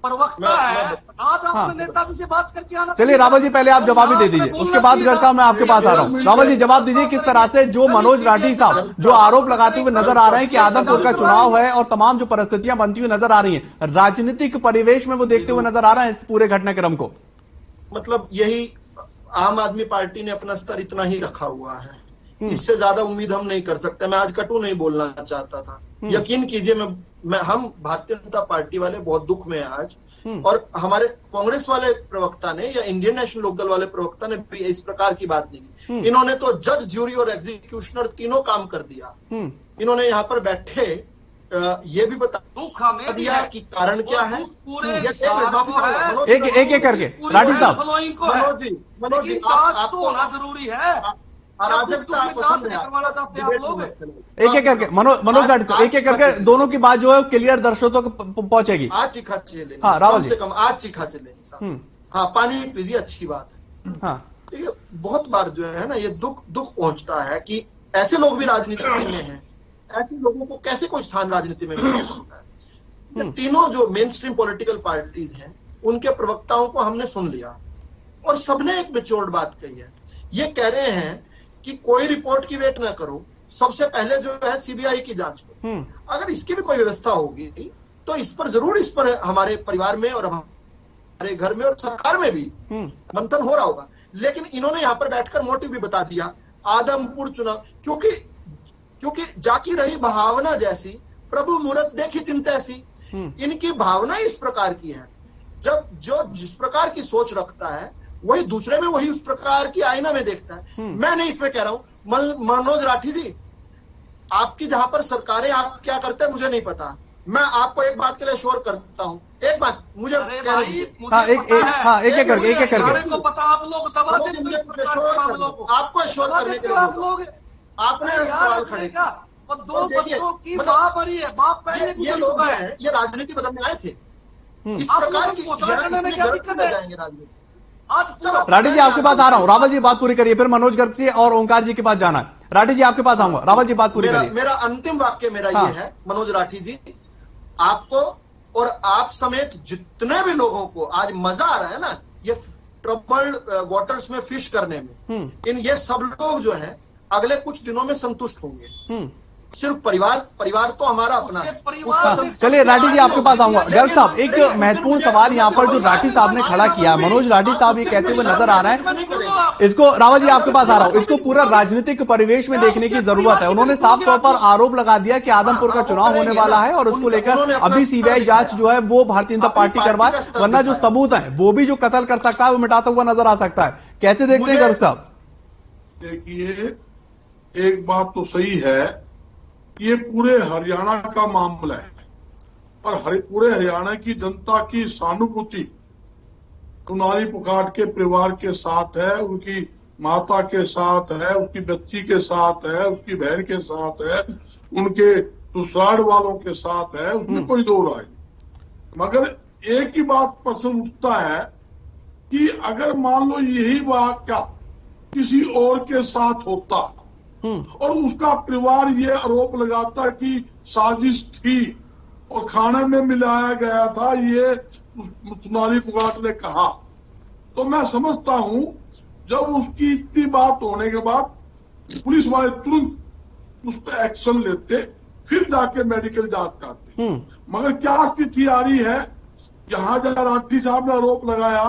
प्रवक्ता है, आज हाँ। अपने नेता जी से बात करके आना। चलिए रावल जी, पहले आप जवाब ही दे दीजिए, उसके बाद गर्ग साहब मैं आपके पास आ रहा हूं। रावल जी, जवाब दीजिए, किस तरह से जो मनोज लाठी साहब जो आरोप लगाते हुए नजर आ रहे हैं कि आदमपुर का चुनाव है और तमाम जो परिस्थितियां बनती हुई नजर आ रही हैं, राजनीतिक परिवेश में वो देखते हुए नजर आ रहा है इस पूरे घटनाक्रम को। मतलब यही आम आदमी पार्टी ने अपना स्तर इतना ही रखा हुआ है, इससे ज्यादा उम्मीद हम नहीं कर सकते। मैं आज कटु नहीं बोलना चाहता था, यकीन कीजिए हम भारतीय जनता पार्टी वाले बहुत दुख में हैं आज, और हमारे कांग्रेस वाले प्रवक्ता ने या इंडियन नेशनल लोकदल वाले प्रवक्ता ने भी इस प्रकार की बात नहीं की। इन्होंने तो जज, ज्यूरी और एग्जीक्यूशनर तीनों काम कर दिया। इन्होंने यहाँ पर बैठे ये भी बता दिया कि कारण क्या है। एक करके लाठी साहब, मनोज जी आपको जरूरी है, अराजकता पसंद है, एक करके मनोज लाठी साहब, एक करके दोनों की बात जो है क्लियर दर्शकों तक पहुंचेगी। आज चिखा चले, हाँ रावल जी, कम से कम आज चिखा चले। हाँ, पानी पीजिए, अच्छी बात है। हाँ, देखिए बहुत बार जो है ना, ये दुख पहुंचता है कि ऐसे लोग भी राजनीति में हैं, ऐसे लोगों को कैसे कोई स्थान राजनीति में मिल सकता है। तीनों जो मेन स्ट्रीम पॉलिटिकल पार्टीज हैं, उनके प्रवक्ताओं को हमने सुन लिया और सबने एक मेच्योर्ड बात कही है। ये कह रहे हैं कि कोई रिपोर्ट की वेट ना करो, सबसे पहले जो है सीबीआई की जांच करो। अगर इसकी भी कोई व्यवस्था होगी तो इस पर हमारे परिवार में और हमारे घर में और सरकार में भी मंथन हो रहा होगा। लेकिन इन्होंने यहां पर बैठकर मोटिव भी बता दिया, आदमपुर चुनाव, क्योंकि जाकी रही भावना जैसी, प्रभु मूरत देखी चिंता ऐसी। इनकी भावना इस प्रकार की है, जब जो जिस प्रकार की सोच रखता है वही दूसरे में वही उस प्रकार की आईना में देखता है। मैं नहीं इसमें कह रहा हूं मनोज लाठी जी, आपकी जहां पर सरकारें आप क्या करते हैं मुझे नहीं पता। मैं आपको एक बात के लिए श्योर करता हूं, एक बात मुझे कहने दीजिए। एक करके आपको श्योर करने के लिए आपने सवाल खड़े किया। दो बच्चों की मां मरी है, बाप पहले ये लोग हैं, ये राजनीति बदलने आए थे। इस प्रकार की जाएंगे राजनीति। राठी जी आपके पास आ रहा हूं, रावल जी बात पूरी करिए, फिर मनोज गर्ग जी और ओंकार जी के पास जाना है। राठी जी आपके पास आऊंगा, रावल जी बात पूरी करिए। मेरा अंतिम वाक्य ये है, मनोज राठी जी, आपको और आप समेत जितने भी लोगों को आज मजा आ रहा है ना ये ट्रबल्ड वाटर्स में फिश करने में, ये सब लोग जो है अगले कुछ दिनों में संतुष्ट होंगे। सिर्फ परिवार तो हमारा अपना है। चलिए राठी जी आपके पास आऊंगा। गर्ग साहब, एक महत्वपूर्ण सवाल यहाँ पर जो राठी साहब ने खड़ा किया, मनोज लाठी साहब ये कहते हुए नजर आ रहा है, इसको रावल जी आपके पास आ रहा हूं, इसको पूरा राजनीतिक परिवेश में देखने की जरूरत है। उन्होंने साफ तौर पर आरोप लगा दिया कि आदमपुर का चुनाव होने वाला है और उसको लेकर अभी सीबीआई जांच जो है वो भारतीय जनता पार्टी करवाए, वरना जो सबूत है वो भी जो कत्ल कर सकता है वो मिटाता हुआ नजर आ सकता है। कैसे देखते हैं गर्ग साहब? देखिए, एक बात तो सही है, ये पूरे हरियाणा का मामला है और पूरे हरियाणा की जनता की सहानुभूति सोनाली फोगाट के परिवार के साथ है, उनकी माता के साथ है, उसकी बच्ची के साथ है, उसकी बहन के साथ है, उनके ससुराल वालों के साथ है, उसमें कोई दो राय नहीं। मगर एक ही बात प्रश्न उठता है कि अगर मान लो यही वाकया किसी और के साथ होता और उसका परिवार ये आरोप लगाता कि साजिश थी और खाने में मिलाया गया था, ये सोनाली फोगाट ने कहा, तो मैं समझता हूं जब उसकी इतनी बात होने के बाद पुलिस वाले तुरंत उस पर एक्शन लेते, फिर जाके मेडिकल जांच कराते। मगर क्या स्थिति आ रही है, यहां जहां राठी साहब ने आरोप लगाया,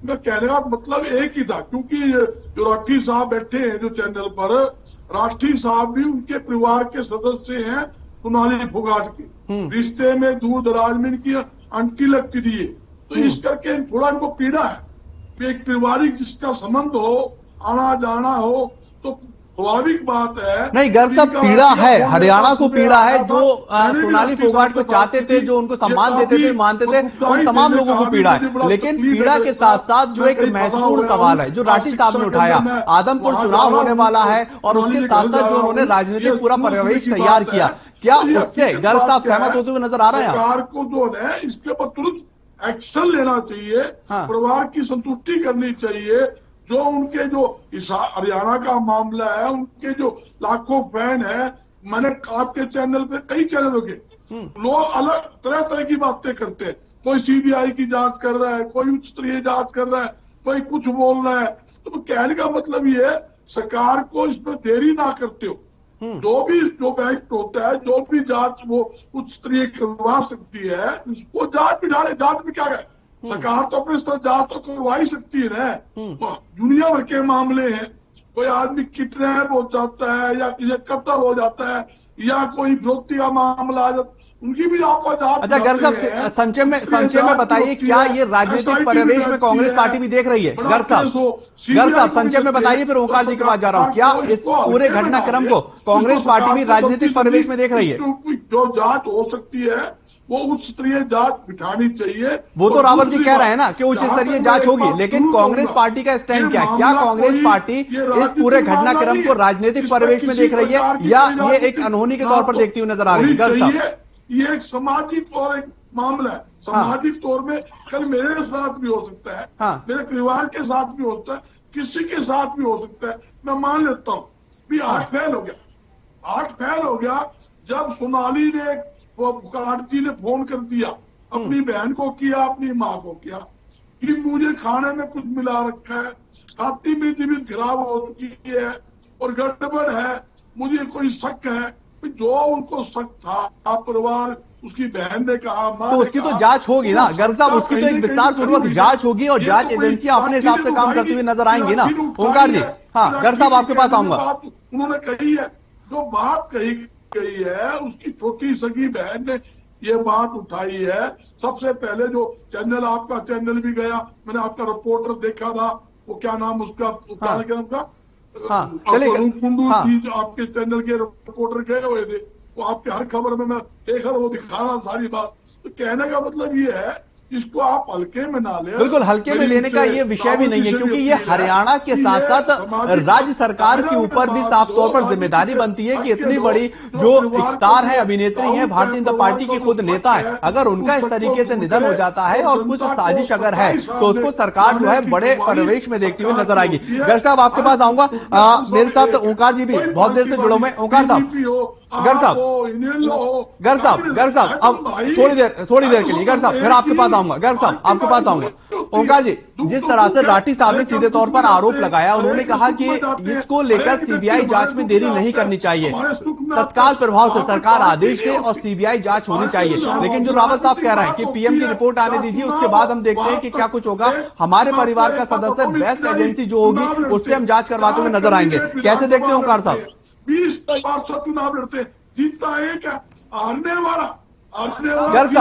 मैं कहने का मतलब एक ही था, क्योंकि जो राठी साहब बैठे हैं जो चैनल पर, राठी साहब भी उनके परिवार के सदस्य हैं सोनाली फोगाट के, रिश्ते में दूर दराज में इनकी आंटी लगती थी, तो इस करके थोड़ा इनको पीड़ा है। एक पारिवारिक जिसका संबंध हो, आना जाना हो, तो स्वाभाविक बात है। नहीं गर्ग साहब, पीड़ा है, हरियाणा को पीड़ा है, जो सोनाली फोगाट को चाहते थे, जो उनको सम्मान देते थे, मानते थे, उन तमाम लोगों को पीड़ा है। लेकिन पीड़ा के साथ साथ जो एक महत्वपूर्ण सवाल है जो राठी साहब ने उठाया, आदमपुर चुनाव होने वाला है और उसके साथ साथ जो उन्होंने राजनीतिक पूरा परिवेश तैयार किया, क्या उससे गर्ग साहब सहमत होते हुए नजर आ रहे हैं? सरकार को जो है इसके ऊपर तुरंत एक्शन लेना चाहिए। हाँ। परिवार की संतुष्टि करनी चाहिए। जो उनके जो हरियाणा का मामला है, उनके जो लाखों फैन है, मैंने आपके चैनल पे कई चैनलों के लोग अलग तरह तरह की बातें करते हैं। कोई सीबीआई की जांच कर रहा है, कोई उच्च स्तरीय जांच कर रहा है, कोई कुछ बोल रहा है। तो कहने का मतलब ये है सरकार को इसमें देरी ना करते हो। जो फैक्ट होता है, जो भी जांच वो उच्च स्तरीय करवा सकती है, वो जांच बिठा ले। जांच में क्या है, सरकार तो अपने स्तर जांच तो करवा ही सकती है ना। दुनिया भर के मामले हैं, कोई आदमी किडनैप हो जाता है या किसी कत्ल हो जाता है या कोई फिरौती का मामला आ जाता, उनकी भी आपको जांच। अच्छा गर्ग साहब, संक्षेप में बताइए, क्या ये राजनीतिक परिवेश में कांग्रेस पार्टी भी देख रही है? गर्ग साहब संक्षेप में बताइए, फिर ओंकार जी के पास जा रहा हूं। क्या इस पूरे घटनाक्रम को कांग्रेस पार्टी भी राजनीतिक परिवेश में देख रही है? जो जांच हो सकती है वो उच्च स्तरीय जांच बिठानी चाहिए। वो तो रावत जी कह रहे हैं ना कि उच्च स्तरीय जांच होगी, लेकिन कांग्रेस पार्टी का स्टैंड क्या है? क्या कांग्रेस पार्टी इस पूरे घटनाक्रम को राजनीतिक परिवेश में देख रही है या ये एक अनहोनी के तौर पर देखती हुई नजर आ रही है? गर्ग साहब, ये एक सामाजिक और एक मामला है। सामाजिक तौर में कल मेरे साथ भी हो सकता है, मेरे परिवार के साथ भी होता है, किसी के साथ भी हो सकता है। मैं मान लेता हूं भी 8 फेल हो गया जब सोनाली ने, वो पुकार जी ने फोन कर दिया, अपनी बहन को किया, अपनी माँ को किया कि मुझे खाने में कुछ मिला रखा है, खाती मेरी तबीयत खराब हो चुकी है और गड़बड़ है, मुझे कोई शक है। जो उनको शक था, परिवार उसकी बहन ने कहा, तो उसकी तो जांच होगी ना गर्ग साहब, उसकी तो एक विस्तार पूर्वक जांच होगी और जांच एजेंसियां अपने हिसाब से काम करती हुई नजर आएंगी ना। ओंकार जी, हाँ गर्ग साहब आपके पास आऊंगा। उन्होंने कही है, जो बात कही गई है, उसकी छोटी सगी बहन ने ये बात उठाई है। सबसे पहले जो चैनल, आपका चैनल भी गया, मैंने आपका रिपोर्टर देखा था, वो क्या नाम उसका, कार्यक्रम का, कुंडू जी, जो आपके चैनल के रिपोर्टर गए हुए थे, वो आपके हर खबर में मैं देख रहा, वो दिखा रहा सारी बात। तो कहने का मतलब ये है, इसको आप हल्के में ना ले। बिल्कुल हल्के में लेने का ये विषय भी नहीं है, क्योंकि ये हरियाणा के साथ साथ राज्य सरकार के ऊपर भी साफ तौर पर जिम्मेदारी बनती है कि इतनी बड़ी जो स्टार है, अभिनेत्री है, भारतीय जनता पार्टी की खुद नेता है, अगर उनका इस तरीके से निधन हो जाता है और कुछ साजिश अगर है तो उसको सरकार जो है बड़े परिवेश में देखती हुई नजर आएगी। गर्ग साहब आपके पास आऊंगा, मेरे साथ ओंकार जी भी बहुत देर से जुड़े हुए हैं। ओंकार साहब, गर्ग साहब अब थोड़ी देर के लिए गर्ग साहब फिर आपके पास आऊंगा। गर्ग साहब आपके पास आऊंगा। ओंकार जी, जिस तरह से राठी साहब ने सीधे तौर पर आरोप लगाया, उन्होंने कहा कि इसको लेकर सीबीआई जांच में देरी नहीं करनी चाहिए, तत्काल प्रभाव से सरकार आदेश दे और सीबीआई जांच होनी चाहिए। लेकिन जो रावत साहब कह रहे हैं कि पीएम की रिपोर्ट आने दीजिए, उसके बाद हम देखते हैं कि क्या कुछ होगा, हमारे परिवार का सदस्य बेस्ट एजेंसी जो होगी उससे हम जांच करवाते हुए नजर आएंगे। कैसे देखते हैं ओंकार साहब? 20 पार्षद चुनाव लड़ते, जीतता है क्या, हारने वाला। गर्ग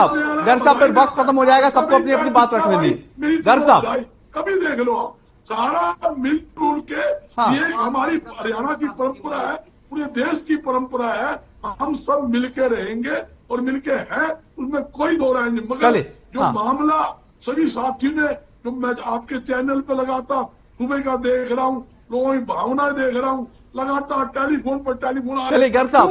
साहब फिर वक्त खत्म हो जाएगा, सबको अपनी अपनी बात रखने दी। गर्ग साहब कभी देख लो, सारा मिलजुल के, ये हमारी हरियाणा की परंपरा है, पूरे देश की परंपरा है, हम सब मिलके रहेंगे और मिलके हैं, उसमें कोई दो राय नहीं। मगर जो मामला सभी साथियों ने, जो मैं आपके चैनल पे लगातार सुबह का देख रहा हूँ, लोगों की भावना देख रहा हूँ, लगातार टेलीफोन पर टेलीफोन आ रहे। चलिए गर्ग साहब,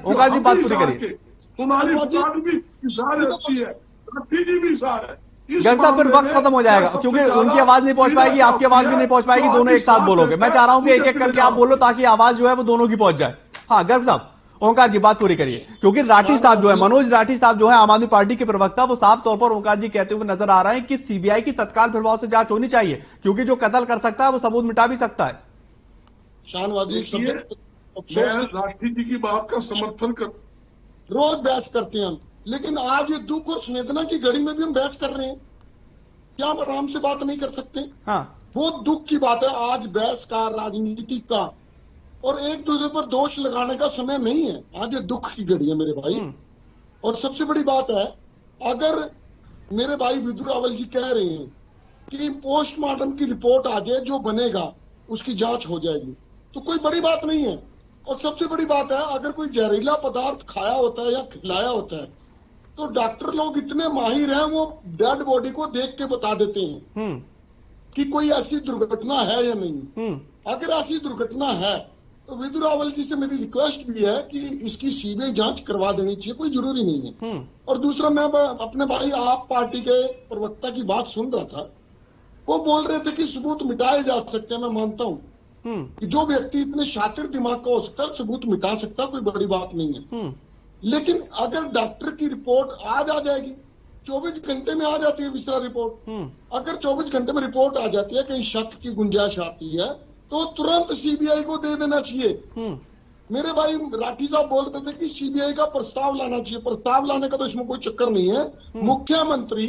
ओंकार जी बात पूरी करिए। सोनाली फुगाट भी इशार अच्छी है, रफी जी भी इशार है। गर्ग साहब फिर वक्त खत्म हो जाएगा, क्योंकि उनकी आवाज नहीं पहुंच पाएगी, आपकी आवाज भी नहीं पहुंच पाएगी, दोनों एक साथ बोलोगे। मैं चाह रहा हूं कि एक एक करके आप बोलो ताकि आवाज जो है वो दोनों की पहुंच जाए। हाँ गर्ग साहब, ओंकार जी बात पूरी करिए, क्योंकि राठी साहब जो है, मनोज राठी साहब जो है आम आदमी पार्टी के प्रवक्ता, वो साफ तौर पर ओंकार जी कहते हुए नजर आ रहे हैं कि सीबीआई की तत्काल प्रभाव से जांच होनी चाहिए, क्योंकि जो कत्ल कर सकता है वो सबूत मिटा भी सकता है। शानवाजी राठी जी की बात का समर्थन कर, रोज बहस करते हैं हम, लेकिन आज ये दुख और संवेदना की घड़ी में भी हम बहस कर रहे हैं, क्या हम आराम से बात नहीं कर सकते? वो दुख की बात है, आज बहस का, राजनीति का और एक दूसरे पर दोष लगाने का समय नहीं है, आज ये दुख की घड़ी है मेरे भाई। और सबसे बड़ी बात है, अगर मेरे भाई विदु रावल जी कह रहे हैं कि पोस्टमार्टम की रिपोर्ट आ जाए, जो बनेगा उसकी जांच हो जाएगी, तो कोई बड़ी बात नहीं है। और सबसे बड़ी बात है, अगर कोई जहरीला पदार्थ खाया होता है या खिलाया होता है, तो डॉक्टर लोग इतने माहिर हैं, वो डेड बॉडी को देख के बता देते हैं कि कोई ऐसी दुर्घटना है या नहीं। अगर ऐसी दुर्घटना है तो विदु रावल जी से मेरी रिक्वेस्ट भी है कि इसकी सीबीआई जांच करवा देनी चाहिए, कोई जरूरी नहीं है। और दूसरा, मैं अपने भाई आप पार्टी के प्रवक्ता की बात सुन रहा था, वो बोल रहे थे कि सबूत मिटाए जा सकते हैं। मैं मानता हूँ कि जो व्यक्ति इतने शातिर दिमाग का हो सकता है सबूत मिटा सकता है, कोई बड़ी बात नहीं है। लेकिन अगर डॉक्टर की रिपोर्ट आज आ जाएगी, 24 घंटे में आ जाती है विसरा रिपोर्ट, अगर 24 घंटे में रिपोर्ट आ जाती है, कहीं शक की गुंजाइश आती है तो तुरंत सीबीआई को दे देना चाहिए। मेरे भाई राठी साहब बोल रहे थे कि सीबीआई का प्रस्ताव लाना चाहिए। प्रस्ताव लाने का तो इसमें कोई चक्कर नहीं है, मुख्यमंत्री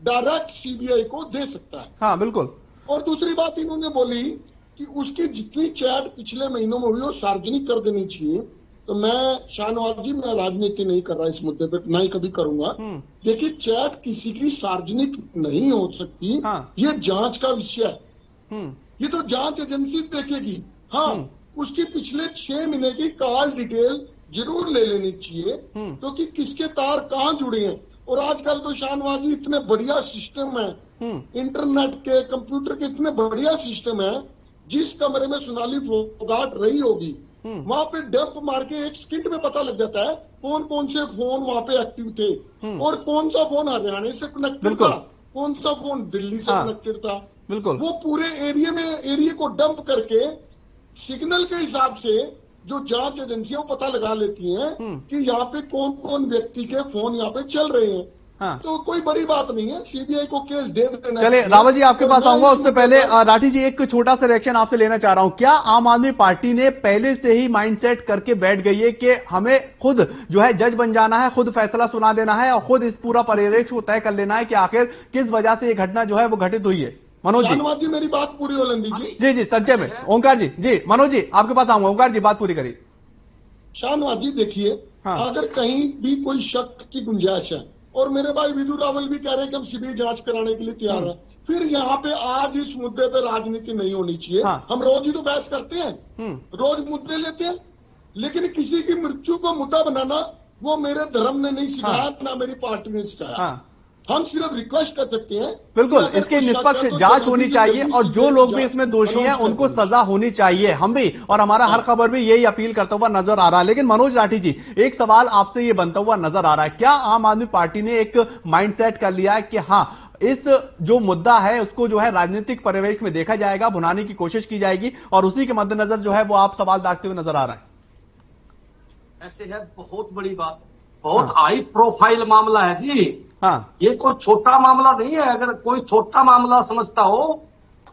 डायरेक्ट सीबीआई को दे सकता है। हाँ बिल्कुल। और दूसरी बात इन्होंने बोली कि उसकी जितनी चैट पिछले महीनों में हुई वो सार्वजनिक कर देनी चाहिए। तो मैं शाहनवाज जी, मैं राजनीति नहीं कर रहा इस मुद्दे पे, ना ही कभी करूंगा। देखिए, चैट किसी की सार्वजनिक नहीं हो सकती। ये जांच का विषय है, ये तो जांच एजेंसी देखेगी। हाँ, उसकी पिछले 6 महीने की कॉल डिटेल जरूर ले लेनी चाहिए, क्योंकि किसके तार कहाँ जुड़े हैं। और आजकल तो शाहनवाज जी इतने बढ़िया सिस्टम है, इंटरनेट के, कंप्यूटर के इतने बढ़िया सिस्टम है, जिस कमरे में सोनाली फोगाट रही होगी वहां पे डंप मार के 1 सेकंड में पता लग जाता है कौन कौन से फोन वहां पे एक्टिव थे और कौन सा फोन हरियाणा से कनेक्टेड था, कौन सा फोन दिल्ली से कनेक्टेड था। बिल्कुल, वो पूरे एरिया को डंप करके सिग्नल के हिसाब से जो जांच एजेंसियां पता लगा लेती हैं कि यहाँ पे कौन कौन व्यक्ति के फोन यहाँ पे चल रहे हैं। तो कोई बड़ी बात नहीं है, सीबीआई को केस दे देना। चलिए रावत जी, आपके पास आऊंगा, उससे पहले राठी जी एक छोटा सा रिएक्शन आपसे लेना चाह रहा हूं। क्या आम आदमी पार्टी ने पहले से ही माइंडसेट करके बैठ गई है कि हमें खुद जो है जज बन जाना है, खुद फैसला सुना देना है और खुद इस पूरा परिवेश को तय कर लेना है कि आखिर किस वजह से ये घटना जो है वो घटित हुई है? मनोज जी, मेरी बात पूरी हो लेने दीजिए। जी जी, संजय में ओंकार जी। जी मनोज जी, आपके पास आऊंगा। ओंकार जी, बात पूरी करिए। शाहनवाज जी, देखिए, अगर कहीं भी कोई शक की गुंजाइश है, और मेरे भाई विदु रावल भी कह रहे हैं कि हम सीबीआई जांच कराने के लिए तैयार हैं, फिर यहाँ पे आज इस मुद्दे पे राजनीति नहीं होनी चाहिए। हम रोज ही तो बहस करते हैं, रोज मुद्दे लेते हैं, लेकिन किसी की मृत्यु को मुद्दा बनाना वो मेरे धर्म ने नहीं सिखाया, ना मेरी पार्टी ने सिखाया। हम सिर्फ रिक्वेस्ट कर सकते हैं। बिल्कुल, इसकी निष्पक्ष जांच होनी चाहिए और जो लोग भी इसमें दोषी हैं उनको सजा होनी चाहिए। हम भी और हमारा हर खबर भी यही अपील करता हुआ नजर आ रहा है। लेकिन मनोज राठी जी, एक सवाल आपसे ये बनता हुआ नजर आ रहा है, क्या आम आदमी पार्टी ने एक माइंडसेट कर लिया है कि हाँ, इस जो मुद्दा है उसको जो है राजनीतिक परिवेश में देखा जाएगा, भुनाने की कोशिश की जाएगी और उसी के मद्देनजर जो है वो आप सवाल दागते हुए नजर आ रहे हैं? ऐसे है, बहुत बड़ी बात, बहुत हाई प्रोफाइल मामला है जी। ये कोई छोटा मामला नहीं है। अगर कोई छोटा मामला समझता हो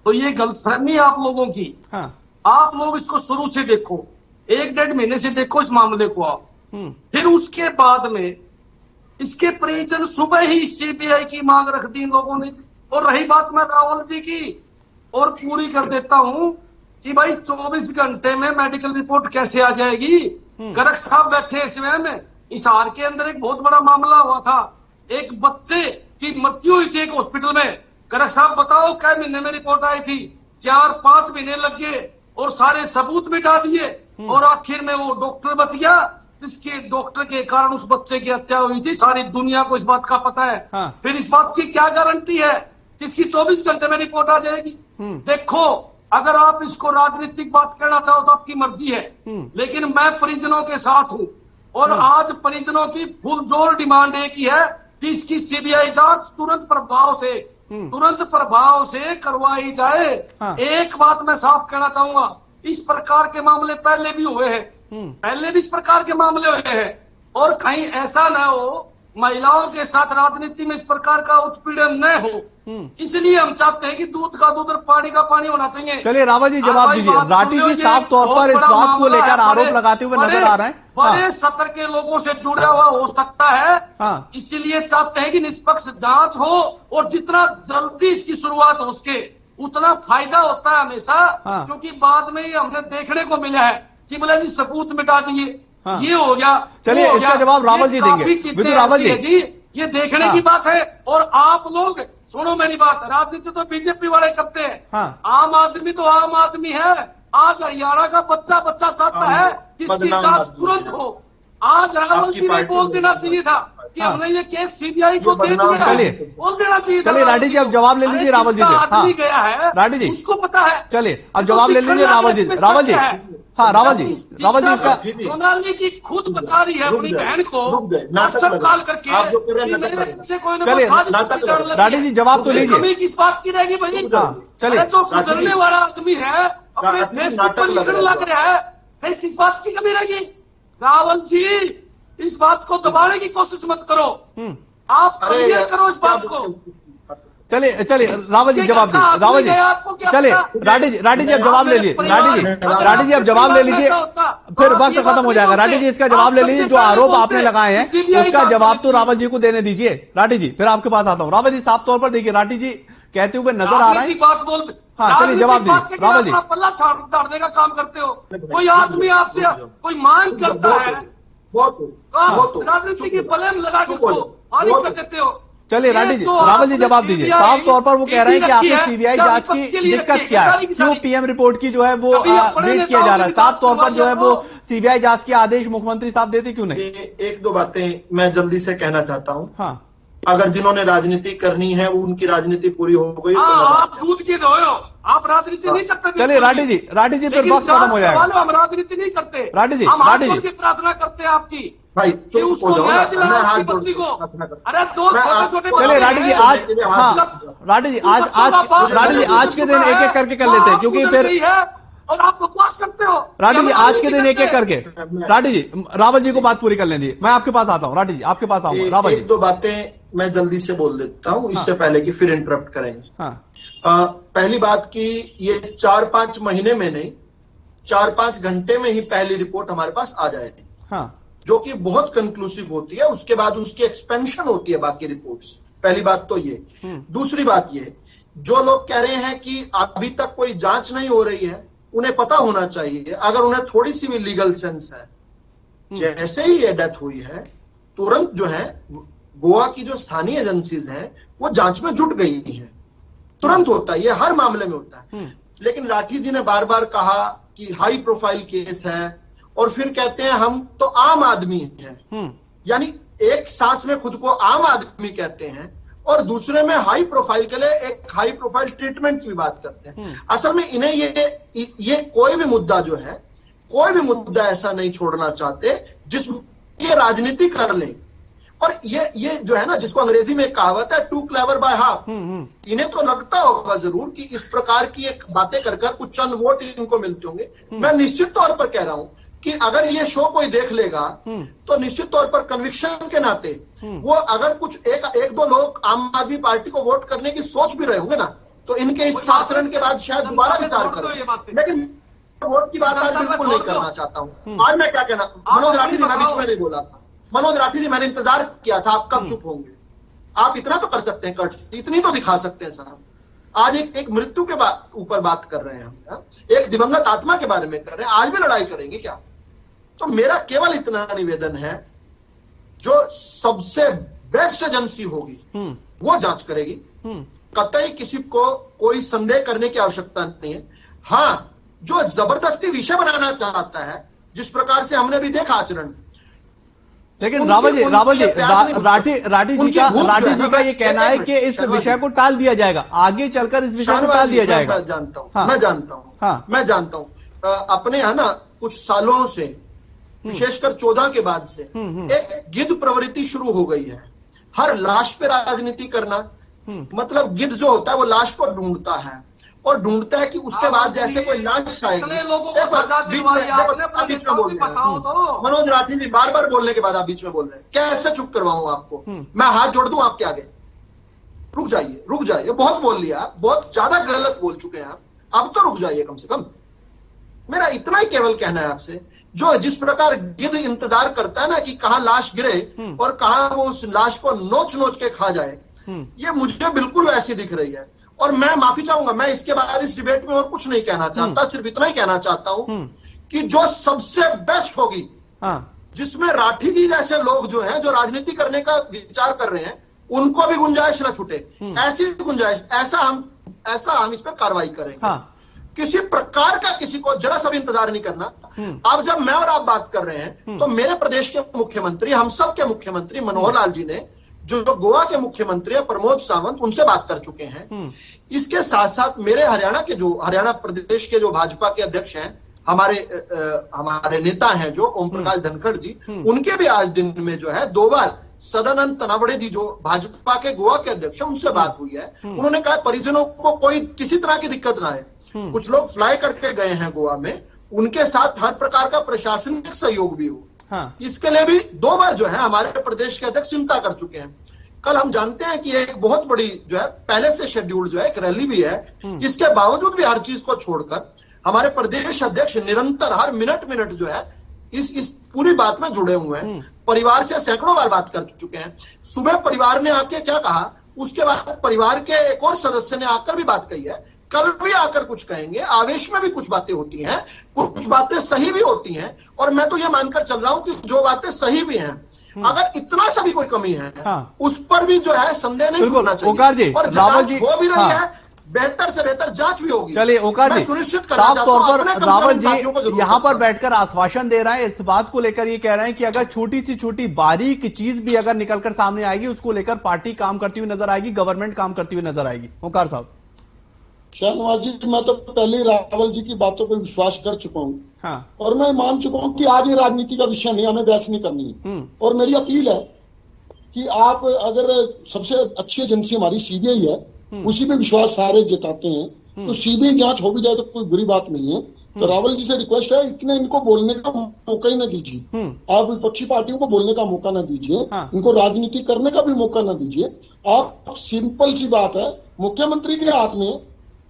तो ये गलतफहमी है आप लोगों की। आप लोग इसको शुरू से देखो, 1-1.5 महीने से देखो इस मामले को आप। फिर उसके बाद में इसके परिजन सुबह ही सीबीआई की मांग रख दी इन लोगों ने। और रही बात मैं रावल जी की, और पूरी कर देता हूं कि भाई 24 घंटे में मेडिकल रिपोर्ट कैसे आ जाएगी? गर्ग साहब बैठे स्वयं। हिसार के अंदर एक बहुत बड़ा मामला हुआ था, एक बच्चे की मृत्यु हुई थी एक हॉस्पिटल में। गर्ग साहब बताओ कै महीने में रिपोर्ट आई थी? 4-5 महीने लग गए और सारे सबूत मिटा दिए और आखिर में वो डॉक्टर बच गया, जिसके डॉक्टर के कारण उस बच्चे की हत्या हुई थी। सारी दुनिया को इस बात का पता है। फिर इस बात की क्या गारंटी है कि इसकी 24 घंटे में रिपोर्ट आ जाएगी? देखो, अगर आप इसको राजनीतिक बात कहना चाहो तो आपकी मर्जी है, लेकिन मैं परिजनों के साथ हूं और आज परिजनों की फुल जोर डिमांड एक ही है कि इसकी सीबीआई जांच तुरंत प्रभाव से करवाई जाए। एक बात मैं साफ कहना चाहूंगा, इस प्रकार के मामले पहले भी हुए हैं, पहले भी इस प्रकार के मामले हुए हैं, और कहीं ऐसा न हो महिलाओं के साथ राजनीति में इस प्रकार का उत्पीड़न न हो। इसलिए हम चाहते हैं कि दूध का दूध और पानी का पानी होना चाहिए। चलिए रावत जी, जवाब दीजिए। राठी जी साफ तौर पर इस बात को लेकर आरोप लगाते हुए नजर आ रहे हैं। बड़े सत्र के लोगों से जुड़ा हुआ हो सकता है, इसीलिए चाहते हैं कि निष्पक्ष जांच हो और जितना जल्दी इसकी शुरुआत हो सके उतना फायदा होता है हमेशा। क्योंकि बाद में ही हमने देखने को मिला है कि बोले जी सबूत मिटा दिए, ये हो गया। चलिए इसका जवाब रावल जी देंगे। विदु रावल जी, ये देखने की बात है। और आप लोग सुनो मेरी बात, राजनीति तो बीजेपी वाले करते हैं, आम आदमी तो आम आदमी है। आज हरियाणा का बच्चा चाहता है कि इसकी जांच तुरंत हो। आज रावल जी ने बोल देना चाहिए था कि हमने ये केस सीबीआई को दे दिया, बोल देना चाहिए। चलिए राठी जी, अब जवाब ले लीजिए रावल जी से। गया है, राठी जी उसको पता है। चलिए अब जवाब ले लीजिए रावल जी। हाँ रावल जी इसका सोनाली जी खुद बता रही है अपनी बहन को व्हाट्सएप कॉल करके आप जो कर रहे हैं मेरे से कोई चलिए राठी जी जवाब तो लीजिए। कमी किस बात की रहेगी भाई? चलिए जो गुजरने वाला आदमी है अपने फेसबुक पर लिखने लग रहा है, फिर किस बात की कमी रहेगी? रावल जी इस बात को दबाने की कोशिश मत करो, आप क्लियर करो इस बात को। चलिए रावल जी जवाब दीजिए। रावल जी चलिए राठी जी अब जवाब ले लीजिए। राठी जी अब जवाब ले लीजिए, फिर वक्त खत्म हो जाएगा। राठी जी इसका जवाब ले लीजिए, जो आरोप आपने लगाए हैं उसका जवाब तो रावल जी को देने दीजिए। राठी जी फिर आपके पास आता हूं। रावल जी साफ तौर पर देखिए राठी जी कहते हुए नजर आ रहा है। बात बोलते हाँ चलिए जवाब दीजिए रावल जी। पल्ला छाड़ने का काम करते हो, कोई आदमी आपसे कोई मांग करता है तो राजनीति की ब्लेम लगा के उसको खारिज कर देते हो। चलिए राठी जी रावल जी जवाब दीजिए। साफ तौर पर वो कह रहे हैं कि आखिर सीबीआई जांच की दिक्कत क्या है, क्यों पीएम रिपोर्ट की जो है वो वेट किया जा रहा है। साफ तौर पर जो है वो सीबीआई जांच के आदेश मुख्यमंत्री साहब देते क्यों नहीं? एक दो बातें मैं जल्दी से कहना चाहता हूं। हाँ अगर जिन्होंने राजनीति करनी है उनकी राजनीति पूरी हो गई तो आप दूध की दो, आप राजनीति नहीं करते। चलिए राठी जी फिर वक्त खत्म हो जाएगा। हम राजनीति नहीं करते। राठी जी की प्रार्थना करते हैं आपकी भाई कि उसको न्याय दिलाओ आपकी बच्ची को। अरे दो छोटे चलिए राठी जी आज राठी जी आज के दिन एक एक करके कर लेते हैं, क्योंकि फिर और आप बकवास करते हो। राठी जी आज के दिन एक एक करके राठी जी रावल जी को बात पूरी कर लें दीजिए। मैं आपके पास आता हूँ राठी जी, आपके पास आऊंगा। रावल जी एक दो बातें मैं जल्दी से बोल देता हूँ इससे पहले कि फिर इंटरप्ट करेंगे। पहली बात की ये 4-5 महीने में नहीं 4-5 घंटे में ही पहली रिपोर्ट हमारे पास आ जाएगी, जो कि बहुत कंक्लूसिव होती है। उसके बाद उसकी एक्सपेंशन होती है बाकी रिपोर्ट्स। पहली बात तो ये। दूसरी बात ये, जो लोग कह रहे हैं कि अभी तक कोई जांच नहीं हो रही है, उन्हें पता होना चाहिए, अगर उन्हें थोड़ी सी भी लीगल सेंस है, जैसे ही ये डेथ हुई है तुरंत जो है गोवा की जो स्थानीय एजेंसीज हैं वो जांच में जुट गई हैं। तुरंत होता है, ये हर मामले में होता है। लेकिन राठी जी ने बार बार कहा कि हाई प्रोफाइल केस है और फिर कहते हैं हम तो आम आदमी हैं, यानी एक सांस में खुद को आम आदमी कहते हैं और दूसरे में हाई प्रोफाइल के लिए एक हाई प्रोफाइल ट्रीटमेंट की बात करते हैं। असल में इन्हें ये कोई भी मुद्दा जो है, कोई भी मुद्दा ऐसा नहीं छोड़ना चाहते जिसमें ये राजनीति कर लें। और ये जो है ना, जिसको अंग्रेजी में कहावत है टू क्लेवर बाय हाफ, इन्हें तो लगता होगा जरूर कि इस प्रकार की एक बातें कर कुछ चंद वोट इनको मिलते होंगे। मैं निश्चित तौर पर कह रहा हूं कि अगर ये शो कोई देख लेगा तो निश्चित तौर पर कन्विक्शन के नाते वो अगर कुछ एक दो लोग आम आदमी पार्टी को वोट करने की सोच भी रहे होंगे ना, तो इनके इस आचरण के बाद शायद दोबारा विचार करें। लेकिन वोट की बात आज बिल्कुल नहीं करना चाहता हूं। आज मैं क्या कहना, मनोज राठी जी मैं बीच में नहीं बोला था। मनोज राठी जी मैंने इंतजार किया था आप कब चुप होंगे। आप इतना तो कर सकते हैं, कट इतनी तो दिखा सकते हैं साहब। आज एक मृत्यु के ऊपर बात कर रहे हैं हम, एक दिवंगत आत्मा के बारे में कर रहे हैं, आज भी लड़ाई करेंगे क्या? तो मेरा केवल इतना निवेदन है, जो सबसे बेस्ट एजेंसी होगी वो जांच करेगी। कतई किसी को कोई संदेह करने की आवश्यकता नहीं है। हां, जो जबरदस्ती विषय बनाना चाहता है, जिस प्रकार से हमने भी देखा आचरण, लेकिन राठी जी का ये कहना है कि इस विषय को टाल दिया जाएगा, आगे चलकर इस विषय को टाल दिया जाएगा। मैं जानता हूं अपने है ना कुछ सालों से, विशेषकर 14 के बाद से एक गिद्ध प्रवृत्ति शुरू हो गई है। हर लाश पे राजनीति करना, मतलब गिद्ध जो होता है वो लाश को ढूंढता है और ढूंढता है कि उसके बाद जैसे कोई लाश आएगी। बीच में बोल रहे हैं मनोज राठी जी, बार बार बोलने के बाद आप बीच में बोल रहे हैं, कैसे चुप करवाऊं आपको? मैं हाथ जोड़ दूं आपके आगे? रुक जाइए, बहुत बोल लिया, बहुत ज्यादा गलत बोल चुके हैं आप, अब तो रुक जाइए कम से कम। मेरा इतना ही केवल कहना है आपसे, जो जिस प्रकार गिद्ध इंतजार करता है ना कि कहां लाश गिरे और कहां वो उस लाश को नोच के खा जाए, ये मुझे बिल्कुल वैसी दिख रही है। और मैं माफी चाहूंगा, मैं इसके बाद इस डिबेट में और कुछ नहीं कहना चाहता, सिर्फ इतना ही कहना चाहता हूं कि जो सबसे बेस्ट होगी, जिसमें राठी जी जैसे लोग जो हैं, जो राजनीति करने का विचार कर रहे हैं, उनको भी गुंजाइश न छूटे, ऐसी गुंजाइश, ऐसा हम इस पर कार्रवाई करेंगे। किसी प्रकार का किसी को जरा सा भी इंतजार नहीं करना। अब जब मैं और आप बात कर रहे हैं तो मेरे प्रदेश के मुख्यमंत्री, हम सब के मुख्यमंत्री मनोहर लाल जी ने, जो गोवा के मुख्यमंत्री है प्रमोद सावंत, उनसे बात कर चुके हैं। इसके साथ साथ मेरे हरियाणा प्रदेश के जो भाजपा के अध्यक्ष हैं हमारे नेता हैं जो ओम प्रकाश धनखड़ जी, उनके भी आज दिन में जो है 2 बार सदानंद तनावड़े जी जो भाजपा के गोवा के अध्यक्ष हैं उनसे बात हुई है। उन्होंने कहा परिजनों को कोई किसी तरह की दिक्कत ना आए। कुछ लोग फ्लाई करके गए हैं गोवा में, उनके साथ हर प्रकार का प्रशासनिक सहयोग भी हो। इसके लिए भी 2 बार जो है हमारे प्रदेश के अध्यक्ष चिंता कर चुके हैं। कल हम जानते हैं कि एक बहुत बड़ी जो है पहले से शेड्यूल जो है एक रैली भी है। इसके बावजूद भी हर चीज को छोड़कर हमारे प्रदेश अध्यक्ष निरंतर हर मिनट जो है इस पूरी बात में जुड़े हुए हैं। परिवार से सैकड़ों बार बात कर चुके हैं। सुबह परिवार ने आके क्या कहा, उसके बाद परिवार के एक और सदस्य ने आकर भी बात कही है, कल भी आकर कुछ कहेंगे। आवेश में भी कुछ बातें होती हैं, कुछ बातें सही भी होती हैं, और मैं तो ये मानकर चल रहा हूं कि जो बातें सही भी हैं, अगर इतना सा भी कोई कमी है उस पर भी जो है संदेह नहीं छूटना चाहिए। और जांच हो भी रही है, बेहतर से बेहतर जांच भी होगी। चलिए ओकार जी, सुनिश्चित साफ तौर पर रावल जी यहां पर बैठकर आश्वासन दे रहे हैं, इस बात को लेकर ये कह रहे हैं कि अगर छोटी सी छोटी बारीक चीज भी अगर निकलकर सामने आएगी उसको लेकर पार्टी काम करती हुई नजर आएगी, गवर्नमेंट काम करती हुई नजर आएगी। ओकार साहब। शाहनवाज जी, मैं तो पहले रावल जी की बातों पर विश्वास कर चुका हूं। और मैं मान चुका हूं कि आज ये राजनीति का विषय नहीं, हमें बहस नहीं करनी है। और मेरी अपील है कि आप अगर सबसे अच्छी एजेंसी हमारी सीबीआई है, उसी पे विश्वास सारे जताते हैं, तो सीबीआई जांच हो भी जाए तो कोई बुरी बात नहीं है। तो रावल जी से रिक्वेस्ट है, इतने इनको बोलने का मौका ही ना दीजिए। आप विपक्षी पार्टियों को बोलने का मौका ना दीजिए, इनको राजनीति करने का भी मौका ना दीजिए। आप सिंपल सी बात है, मुख्यमंत्री के हाथ में,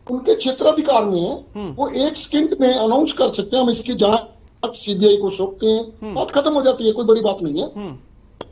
उनके क्षेत्राधिकार में है, वो 1 सेकंड में अनाउंस कर सकते हैं हम इसकी जांच सीबीआई को सौंपते हैं, बात खत्म हो जाती है, कोई बड़ी बात नहीं है।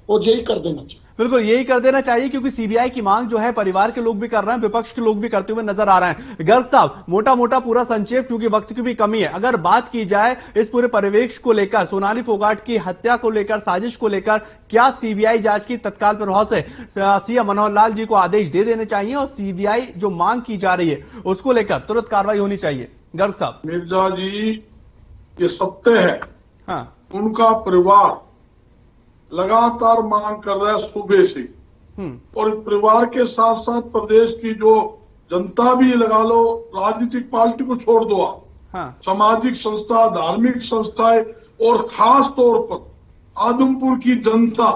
और यही कर देना चाहिए। बिल्कुल यही कर देना चाहिए, क्योंकि सीबीआई की मांग जो है परिवार के लोग भी कर रहे हैं, विपक्ष के लोग भी करते हुए नजर आ रहे हैं। गर्ग साहब, मोटा मोटा पूरा संक्षेप, क्योंकि वक्त की भी कमी है, अगर बात की जाए इस पूरे परिवेश को लेकर, सोनाली फोगाट की हत्या को लेकर, साजिश को लेकर, क्या सीबीआई जांच की तत्काल प्रभाव से सीएम मनोहर लाल जी को आदेश दे देने चाहिए और सीबीआई जो मांग की जा रही है उसको लेकर तुरंत कार्रवाई होनी चाहिए? गर्ग साहब। मिर्जा जी, ये सत्य है, उनका परिवार लगातार मांग कर रहा है सुबह से, और परिवार के साथ साथ प्रदेश की जो जनता भी लगा लो, राजनीतिक पार्टी को छोड़ दो आप, सामाजिक संस्था, धार्मिक संस्थाएं, और खास तौर पर आदमपुर की जनता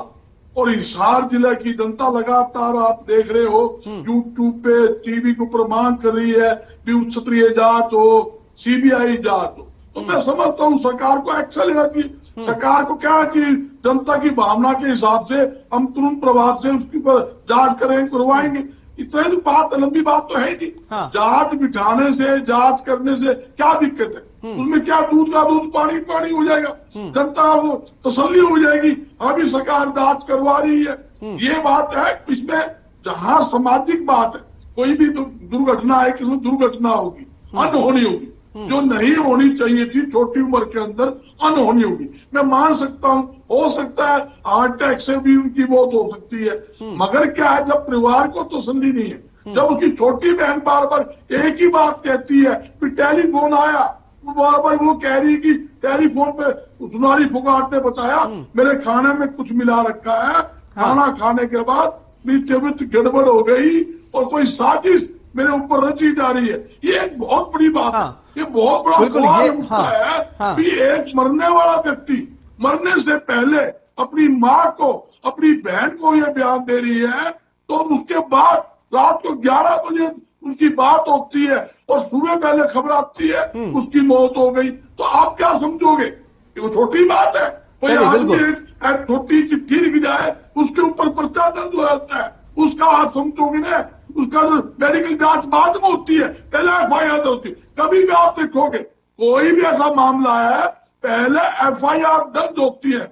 और हिसार जिला की जनता लगातार आप देख रहे हो यूट्यूब पे, टीवी के ऊपर मांग कर रही है कि उच्च स्तरीय जांच हो, सीबीआई जांच हो। तो मैं समझता हूं सरकार को एक्शन लेना चाहिए। सरकार को क्या है कि जनता की भावना के हिसाब से हम तुरंत प्रभाव से उसकी पर जांच करेंगे, करवाएंगे। इतना तो बात, लंबी बात तो है नहीं। जांच बिठाने से, जांच करने से क्या दिक्कत है? उसमें क्या दूध का दूध, पानी पानी हो जाएगा, जनता को तसल्ली हो जाएगी, अभी सरकार जांच करवा रही है। ये बात है। इसमें जहां सामाजिक बात है, कोई भी दुर्घटना है, किसी दुर्घटना होगी, अनहोनी होगी, जो नहीं होनी चाहिए थी, छोटी उम्र के अंदर अनहोनी होगी। मैं मान सकता हूं, हो सकता है हार्ट अटैक से भी उनकी मौत हो सकती है, मगर क्या है, जब परिवार को तसल्ली नहीं है, जब उसकी छोटी बहन बार बार एक ही बात कहती है, फिर टेलीफोन आया, बार बार वो कह रही कि टेलीफोन पे सोनाली फोगाट ने बताया मेरे खाने में कुछ मिला रखा है, खाना खाने के बाद मेरी तबीयत गड़बड़ हो गई और कोई साजिश मेरे ऊपर रची जा रही है। ये एक बहुत बड़ी बात है, ये बहुत बड़ा सवाल उठता है कि एक मरने वाला व्यक्ति मरने से पहले अपनी माँ को, अपनी बहन को ये बयान दे रही है, तो उसके बाद रात को 11 बजे उनकी बात होती है और सुबह पहले खबर आती है उसकी मौत हो गई। तो आप क्या समझोगे? ये छोटी बात है, कोई आदमी एक छोटी चिट्ठी लिख जाए, उसके ऊपर पर्चा दर्ज हो जाता है, उसका आप समझोगे ना? उसका जो मेडिकल जांच बाद में होती है, पहले एफआईआर होती है। कभी भी आप देखोगे कोई भी ऐसा मामला है, पहले एफआईआर दर्ज होती है,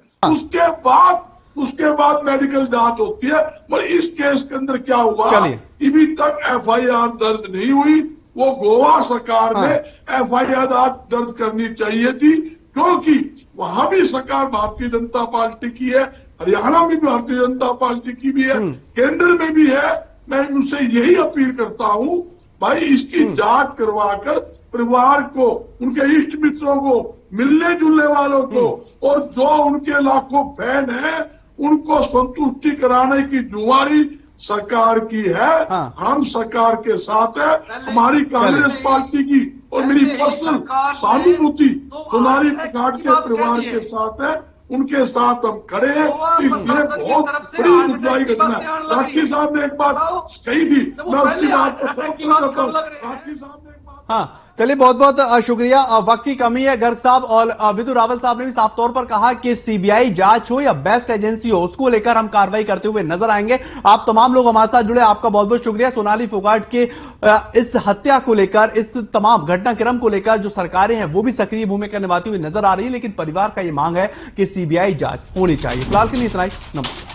उसके बाद मेडिकल जांच होती है। पर इस केस के अंदर क्या हुआ, अभी तक एफआईआर दर्ज नहीं हुई। वो गोवा सरकार ने एफआईआर दर्ज करनी चाहिए थी, क्योंकि वहां भी सरकार भारतीय जनता पार्टी की है, हरियाणा में भी भारतीय जनता पार्टी की भी है, केंद्र में भी है। मैं उनसे यही अपील करता हूं, भाई इसकी जांच करवाकर परिवार को, उनके इष्ट मित्रों को, मिलने जुलने वालों को, और जो उनके लाखों फैन हैं उनको संतुष्टि कराने की जुम्मेवारी सरकार की है। हम सरकार के साथ है, हमारी कांग्रेस पार्टी की और मेरी पर्सनल सहानुभूति सोनाली फोगाट के बात परिवार कहती के है। साथ है, उनके साथ हम खड़े हैं। ये बहुत बड़ी दुखदायी घटना है। राष्ट्रीय साहब ने एक बात कही थी, मैं उसकी बात को समर्थन करता हूँ। राष्ट्रीय साहब ने एक बात, हाँ, चलिए बहुत बहुत शुक्रिया। वक्त की कमी है। गर्ग साहब और विदु रावल साहब ने भी साफ तौर पर कहा कि सीबीआई जांच हो या बेस्ट एजेंसी हो, उसको लेकर हम कार्रवाई करते हुए नजर आएंगे। आप तमाम लोग हमारे साथ जुड़े, आपका बहुत बहुत शुक्रिया। सोनाली फोगाट के इस हत्या को लेकर, इस तमाम घटनाक्रम को लेकर जो सरकारें हैं वो भी सक्रिय भूमिका निभाती हुई नजर आ रही है, लेकिन परिवार का ये मांग है कि सीबीआई जांच होनी चाहिए। फिलहाल के लिए इतना ही। नमस्कार।